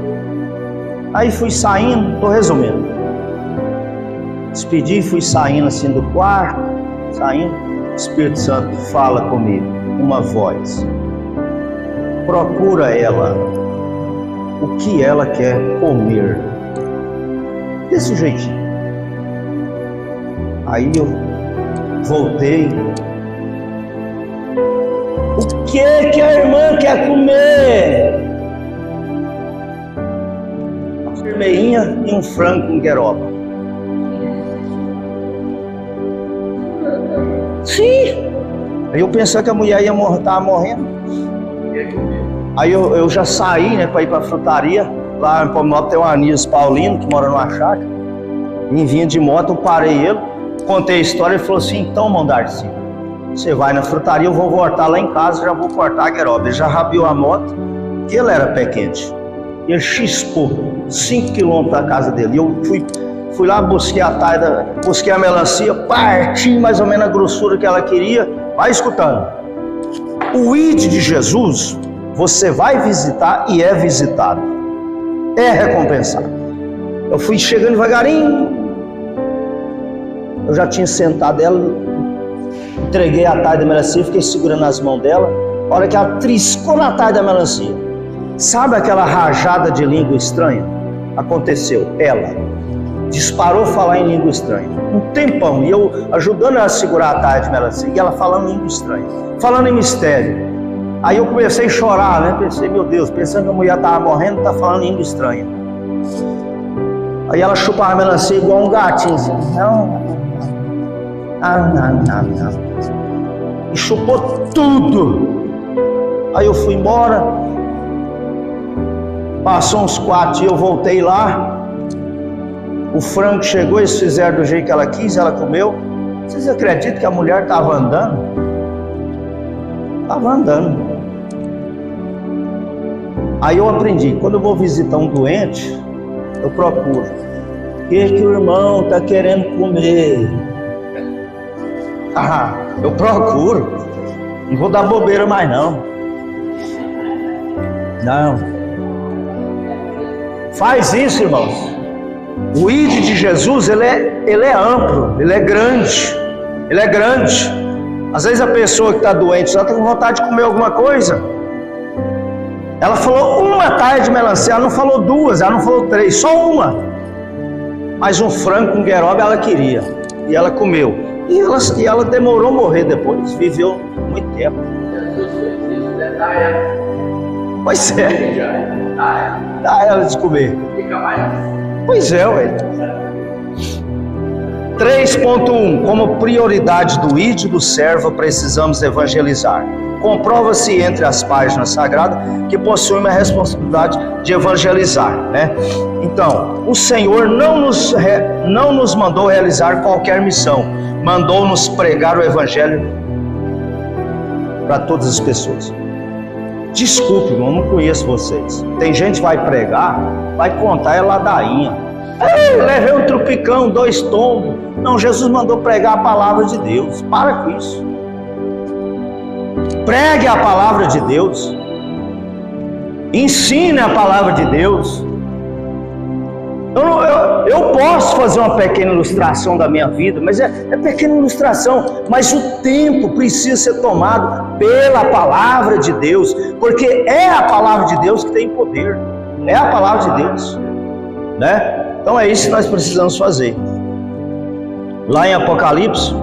Aí fui saindo, estou resumindo. Despedi, fui saindo assim do quarto. Saindo. O Espírito Santo fala comigo. Uma voz. Procura ela. O que ela quer comer. Desse jeitinho. Aí eu voltei. O que a irmã quer comer? Uma vermelhinha e um frango com gueroba. Sim. Aí eu pensei que a mulher estava morrendo. Aí eu já saí, né, para ir para a frutaria. Lá em Palmeiras tem o Anísio Paulino, que mora numa chácara. E vinha de moto, eu parei ele, contei a história, ele falou assim, então, irmão Darcy, você vai na frutaria, eu vou voltar lá em casa, já vou cortar a gueroba. Ele já rabiou a moto, que ele era pé quente. Ele chispou 5 quilômetros da casa dele. E eu fui lá, busquei a melancia, parti mais ou menos a grossura que ela queria. Vai escutando. O ID de Jesus, você vai visitar e é visitado. É recompensado. Eu fui chegando devagarinho. Eu já tinha sentado ela, entreguei a taia da melancia, fiquei segurando as mãos dela. A hora que ela triscou na taia da melancia, sabe aquela rajada de língua estranha? Aconteceu. Ela disparou falar em língua estranha. Um tempão. E eu ajudando ela a segurar a taia de melancia. E ela falando em língua estranha. Falando em mistério. Aí eu comecei a chorar, né? Pensei, meu Deus, pensando que a mulher estava morrendo, está falando em língua estranha. Aí ela chupava a melancia igual um gatinho, assim. Não. E chupou tudo. Aí eu fui embora. Passou uns 4 dias, eu voltei lá. O frango chegou, eles fizeram do jeito que ela quis, ela comeu. Vocês acreditam que a mulher estava andando? Estava andando. Aí eu aprendi, quando eu vou visitar um doente, eu procuro. O que o irmão está querendo comer? Eu procuro. Não vou dar bobeira mais não. Não. Faz isso, irmãos. O ID de Jesus, ele é amplo, ele é grande. Ele é grande. Às vezes a pessoa que está doente, ela está com vontade de comer alguma coisa. Ela falou uma taia de melancia, ela não falou 2, ela não falou 3, só uma. Mas um frango com gueroba ela queria. E ela comeu. E ela demorou a morrer depois, viveu muito tempo. Pois é. Dá ela de comer. Pois é, ué. 3.1. Como prioridade do ID do servo, precisamos evangelizar. Comprova-se entre as páginas sagradas que possuem a responsabilidade de evangelizar, né? Então, o Senhor não nos mandou realizar qualquer missão, mandou-nos pregar o evangelho para todas as pessoas. Desculpe, irmão, não conheço vocês. Tem gente que vai pregar, vai contar ladainha. Levei um trupicão, 2 tombos. Não, Jesus mandou pregar a palavra de Deus. Para com isso. Pregue a palavra de Deus. Ensine a palavra de Deus. Eu posso fazer uma pequena ilustração da minha vida, mas é pequena ilustração, mas o tempo precisa ser tomado pela palavra de Deus, porque é a palavra de Deus que tem poder, é a palavra de Deus, né? Então é isso que nós precisamos fazer. Lá em Apocalipse,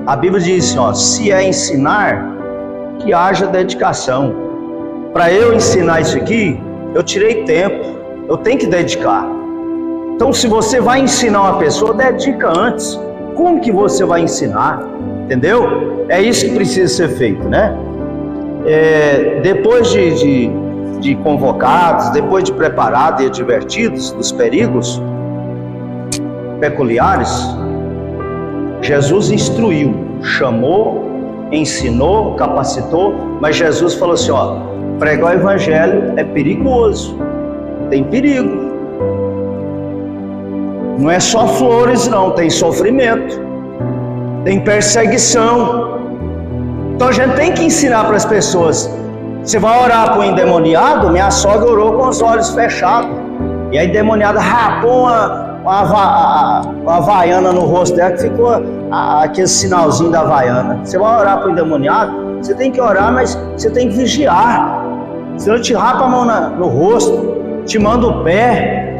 a Bíblia diz assim, ó, se é ensinar, que haja dedicação. Para eu ensinar isso aqui, eu tirei tempo. Eu tenho que dedicar. Então, se você vai ensinar uma pessoa, dedica antes. Como que você vai ensinar? Entendeu? É isso que precisa ser feito, né? Depois de convocados, depois de preparados e advertidos dos perigos peculiares, Jesus instruiu, chamou, ensinou, capacitou, mas Jesus falou assim, ó, pregar o evangelho é perigoso, tem perigo. Não é só flores não, tem sofrimento, tem perseguição. Então a gente tem que ensinar para as pessoas. Você vai orar para o endemoniado, minha sogra orou com os olhos fechados, e a endemoniada rapou uma havaiana no rosto dela, que ficou aquele sinalzinho da havaiana. Você vai orar para o endemoniado, você tem que orar, mas você tem que vigiar, senão te rapa a mão no rosto, te manda o pé.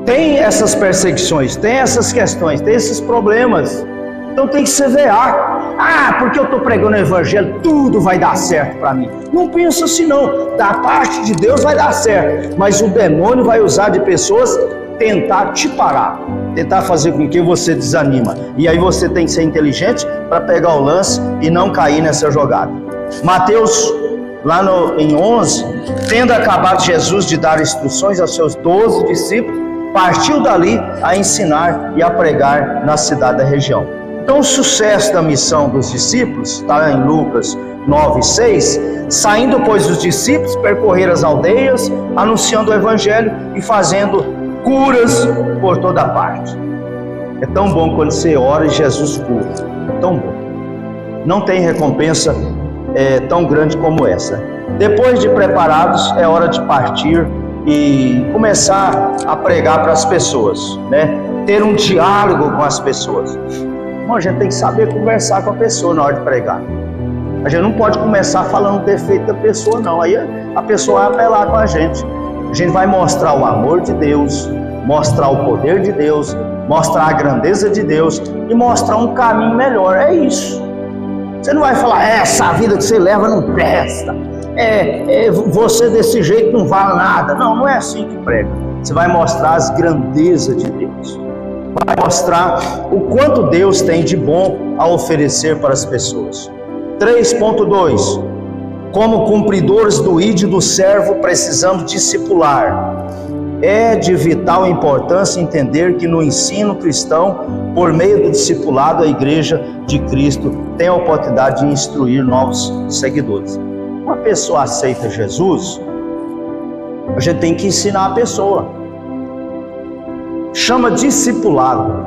Tem essas perseguições, tem essas questões, tem esses problemas. Então tem que severar. Porque eu estou pregando o evangelho, tudo vai dar certo para mim. Não pensa assim não, da parte de Deus vai dar certo, mas o demônio vai usar de pessoas tentar te parar, tentar fazer com que você desanima. E aí você tem que ser inteligente para pegar o lance e não cair nessa jogada. Mateus, lá em 11, tendo acabado Jesus de dar instruções aos seus 12 discípulos, partiu dali a ensinar e a pregar na cidade da região. Então o sucesso da missão dos discípulos, está em Lucas 9:6, saindo pois os discípulos, percorreram as aldeias, anunciando o evangelho e fazendo curas por toda parte. É tão bom quando você ora e Jesus cura, é tão bom. Não tem recompensa tão grande como essa. Depois de preparados, é hora de partir e começar a pregar para as pessoas, né? Ter um diálogo com as pessoas. Bom, a gente tem que saber conversar com a pessoa na hora de pregar. A gente não pode começar falando o defeito da pessoa, não. Aí a pessoa vai apelar com a gente. A gente vai mostrar o amor de Deus, mostrar o poder de Deus, mostrar a grandeza de Deus e mostrar um caminho melhor. É isso. Você não vai falar, essa vida que você leva não presta. Você desse jeito não vale nada. Não, não é assim que prega. Você vai mostrar as grandezas de Deus. Vai mostrar o quanto Deus tem de bom a oferecer para as pessoas. 3.2. Como cumpridores do ídio do servo, precisamos discipular. É de vital importância entender que no ensino cristão, por meio do discipulado, a igreja de Cristo tem a oportunidade de instruir novos seguidores. Uma pessoa aceita Jesus, a gente tem que ensinar a pessoa. Chama discipulado.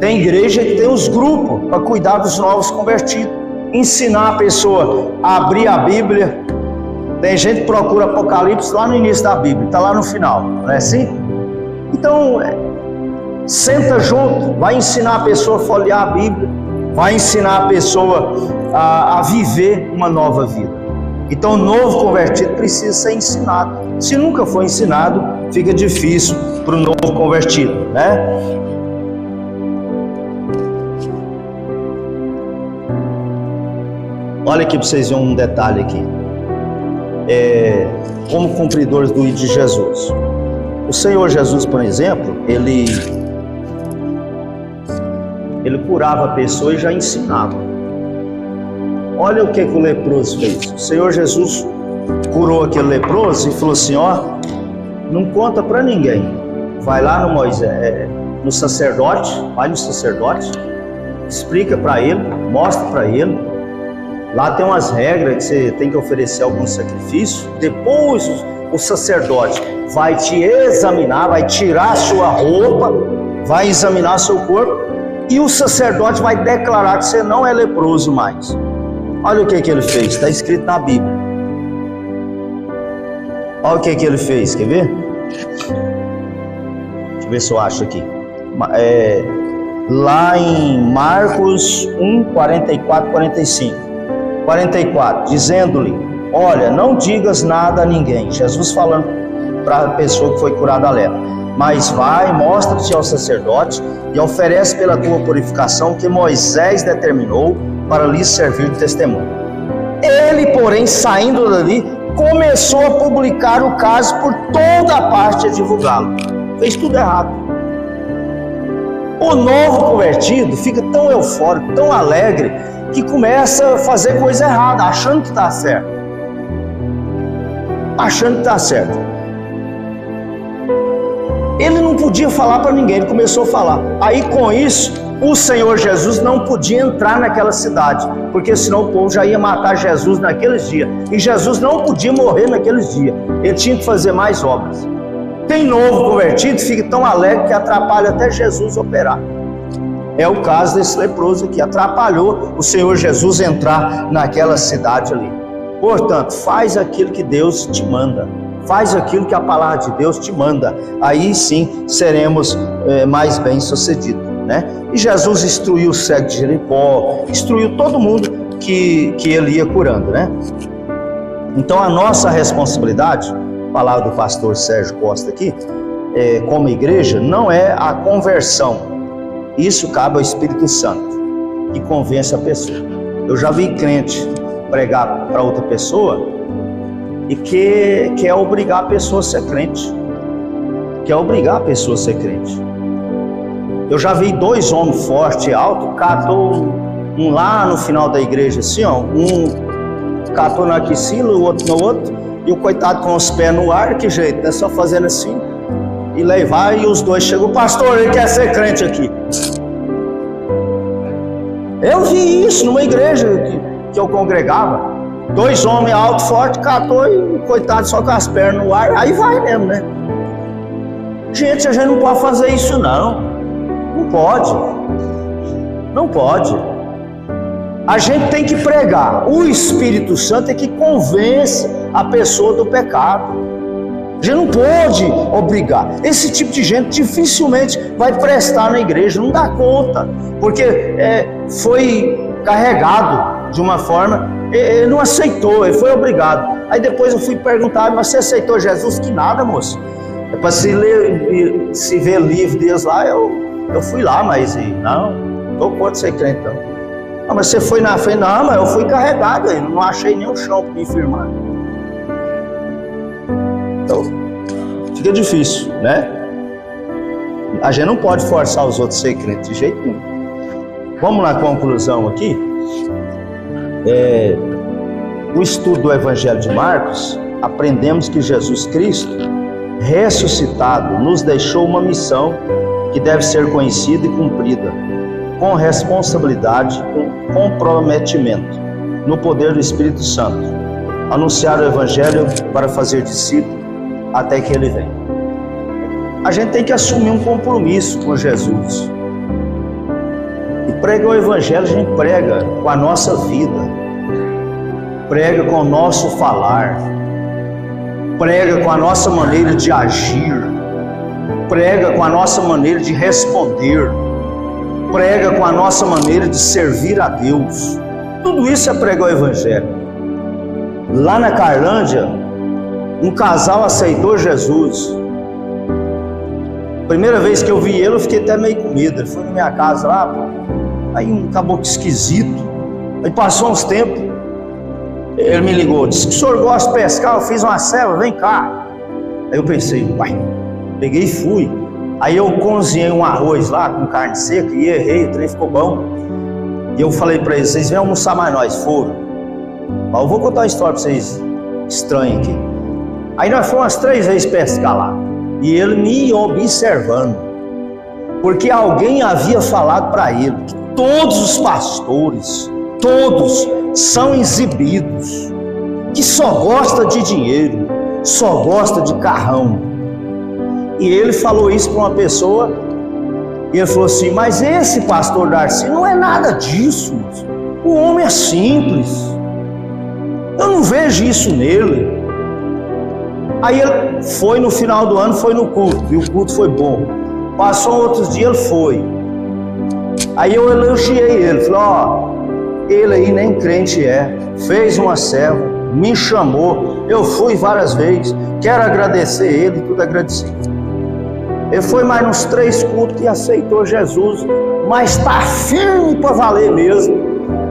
Tem igreja que tem os grupos para cuidar dos novos convertidos. Ensinar a pessoa a abrir a Bíblia. Tem gente que procura Apocalipse lá no início da Bíblia, está lá no final, não é assim? Então, senta junto, vai ensinar a pessoa a folhear a Bíblia, vai ensinar a pessoa a viver uma nova vida. Então, o novo convertido precisa ser ensinado. Se nunca for ensinado, fica difícil para o novo convertido, né? Olha aqui para vocês verem um detalhe aqui. Como cumpridores do ídolo de Jesus. O Senhor Jesus, por exemplo, ele curava a pessoa e já ensinava. Olha o que o leproso fez. O Senhor Jesus curou aquele leproso e falou assim, não conta para ninguém. Vai lá no sacerdote, explica para ele, mostra para ele. Lá tem umas regras que você tem que oferecer algum sacrifício. Depois o sacerdote vai te examinar, vai tirar a sua roupa, vai examinar seu corpo e o sacerdote vai declarar que você não é leproso mais. Olha o que ele fez, está escrito na Bíblia. Olha o que ele fez, quer ver? Deixa eu ver se eu acho aqui. Lá em Marcos 1, 44, 45. 44, dizendo-lhe, olha, não digas nada a ninguém. Jesus falando para a pessoa que foi curada da lepra. Mas vai, mostra-te ao sacerdote e oferece pela tua purificação que Moisés determinou para lhe servir de testemunho. Ele, porém, saindo dali, começou a publicar o caso por toda a parte e a divulgá-lo. Fez tudo errado. O novo convertido fica tão eufórico, tão alegre, que começa a fazer coisa errada, achando que está certo. Ele não podia falar para ninguém, ele começou a falar. Aí com isso, o Senhor Jesus não podia entrar naquela cidade, porque senão o povo já ia matar Jesus naqueles dias. E Jesus não podia morrer naqueles dias, ele tinha que fazer mais obras. Tem novo convertido, fica tão alegre que atrapalha até Jesus operar. É o caso desse leproso aqui, atrapalhou o Senhor Jesus entrar naquela cidade ali. Portanto, faz aquilo que Deus te manda. Faz aquilo que a palavra de Deus te manda. Aí sim seremos mais bem-sucedidos, né? E Jesus instruiu o cego de Jericó, instruiu todo mundo que ele ia curando, né? Então a nossa responsabilidade, palavra do pastor Sérgio Costa aqui, como igreja, não é a conversão. Isso cabe ao Espírito Santo, que convence a pessoa. Eu já vi crente pregar para outra pessoa e que quer obrigar a pessoa a ser crente. Quer obrigar a pessoa a ser crente. Eu já vi 2 homens fortes e altos, catou um lá no final da igreja, assim, ó, um catou na axila, o outro no outro, e o coitado com os pés no ar, que jeito, né? Só fazendo assim, e levar, e os dois chegam, pastor, ele quer ser crente aqui. Eu vi isso numa igreja que eu congregava. 2 homens altos, fortes, catou e o coitado só com as pernas no ar, aí vai mesmo, né? Gente, a gente não pode fazer isso não. Não pode. Não pode. A gente tem que pregar. O Espírito Santo é que convence a pessoa do pecado. A gente não pode obrigar. Esse tipo de gente dificilmente vai prestar na igreja, não dá conta, porque foi carregado de uma forma, ele não aceitou, ele foi obrigado. Aí depois eu fui perguntar, mas você aceitou Jesus? Que nada, moço. É para se ver livre Deus lá, eu fui lá, mas não estou contra ser crente não. Não, mas você foi na fé? Não, mas eu fui carregado, eu não achei nenhum chão para me firmar. Então, fica difícil, né? A gente não pode forçar os outros a ser crente de jeito nenhum. Vamos na conclusão aqui. O estudo do Evangelho de Marcos, aprendemos que Jesus Cristo, ressuscitado, nos deixou uma missão que deve ser conhecida e cumprida com responsabilidade, com comprometimento, no poder do Espírito Santo. Anunciar o Evangelho para fazer discípulo até que Ele venha. A gente tem que assumir um compromisso com Jesus. E pregar o Evangelho, a gente prega com a nossa vida, prega com o nosso falar, prega com a nossa maneira de agir, prega com a nossa maneira de responder, prega com a nossa maneira de servir a Deus. Tudo isso é pregar o Evangelho. Lá na Carlândia, um casal aceitou Jesus. Primeira vez que eu vi ele, eu fiquei até meio com medo. Ele foi na minha casa lá, aí um caboclo esquisito. Aí passou uns tempos, ele me ligou, disse que o senhor gosta de pescar, eu fiz uma ceva, vem cá. Aí eu pensei, uai, peguei e fui. Aí eu cozinhei um arroz lá com carne seca e errei, o trem ficou bom. E eu falei para eles, vocês vêm almoçar mais nós, foram. Eu vou contar uma história para vocês estranha aqui. Aí nós fomos umas 3 vezes pescar lá, e ele me observando, porque alguém havia falado para ele que todos os pastores, todos são exibidos, que só gosta de dinheiro, só gosta de carrão. E ele falou isso para uma pessoa, e ele falou assim, mas esse pastor Darcy não é nada disso, o homem é simples, eu não vejo isso nele. Aí ele foi no final do ano, foi no culto, e o culto foi bom. Passou outros dias, ele foi. Aí eu elogiei ele, falei, ele aí nem crente fez uma ceva, me chamou, eu fui várias vezes, quero agradecer ele, tudo agradecido. Ele foi mais uns 3 cultos e aceitou Jesus, mas está firme para valer mesmo,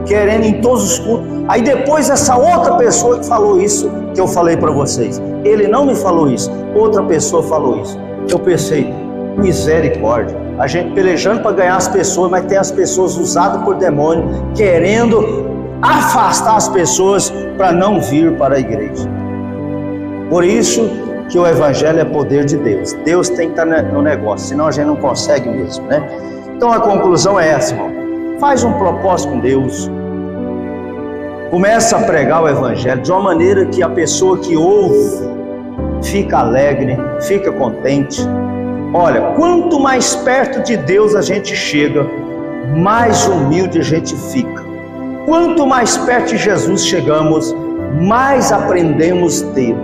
querendo em todos os cultos. Aí depois essa outra pessoa que falou isso, que eu falei para vocês, ele não me falou isso, outra pessoa falou isso. Eu pensei, misericórdia, a gente pelejando para ganhar as pessoas, mas tem as pessoas usadas por demônio, querendo afastar as pessoas para não vir para a igreja. Por isso, que o Evangelho é poder de Deus. Deus tem que estar no negócio, senão a gente não consegue mesmo, né? Então a conclusão é essa, irmão. Faz um propósito com Deus. Começa a pregar o Evangelho de uma maneira que a pessoa que ouve fica alegre, fica contente. Olha, quanto mais perto de Deus a gente chega, mais humilde a gente fica. Quanto mais perto de Jesus chegamos, mais aprendemos dele.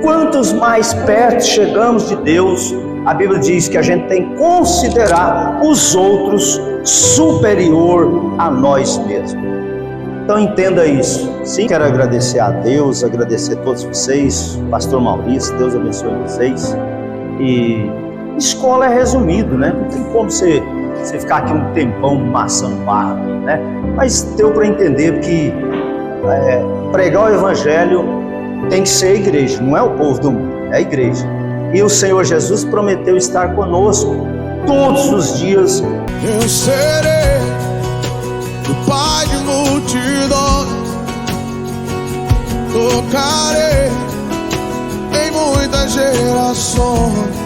Quantos mais perto chegamos de Deus, a Bíblia diz que a gente tem que considerar os outros superior a nós mesmos. Então entenda isso. Sim, quero agradecer a Deus, agradecer a todos vocês, pastor Maurício, Deus abençoe vocês. E escola é resumido, né? Não tem como você ficar aqui um tempão maçando barra, né? Mas deu para entender que pregar o Evangelho tem que ser a igreja, não é o povo do mundo, é a igreja. E o Senhor Jesus prometeu estar conosco todos os dias. Eu serei o Pai de multidões, tocarei em muitas gerações.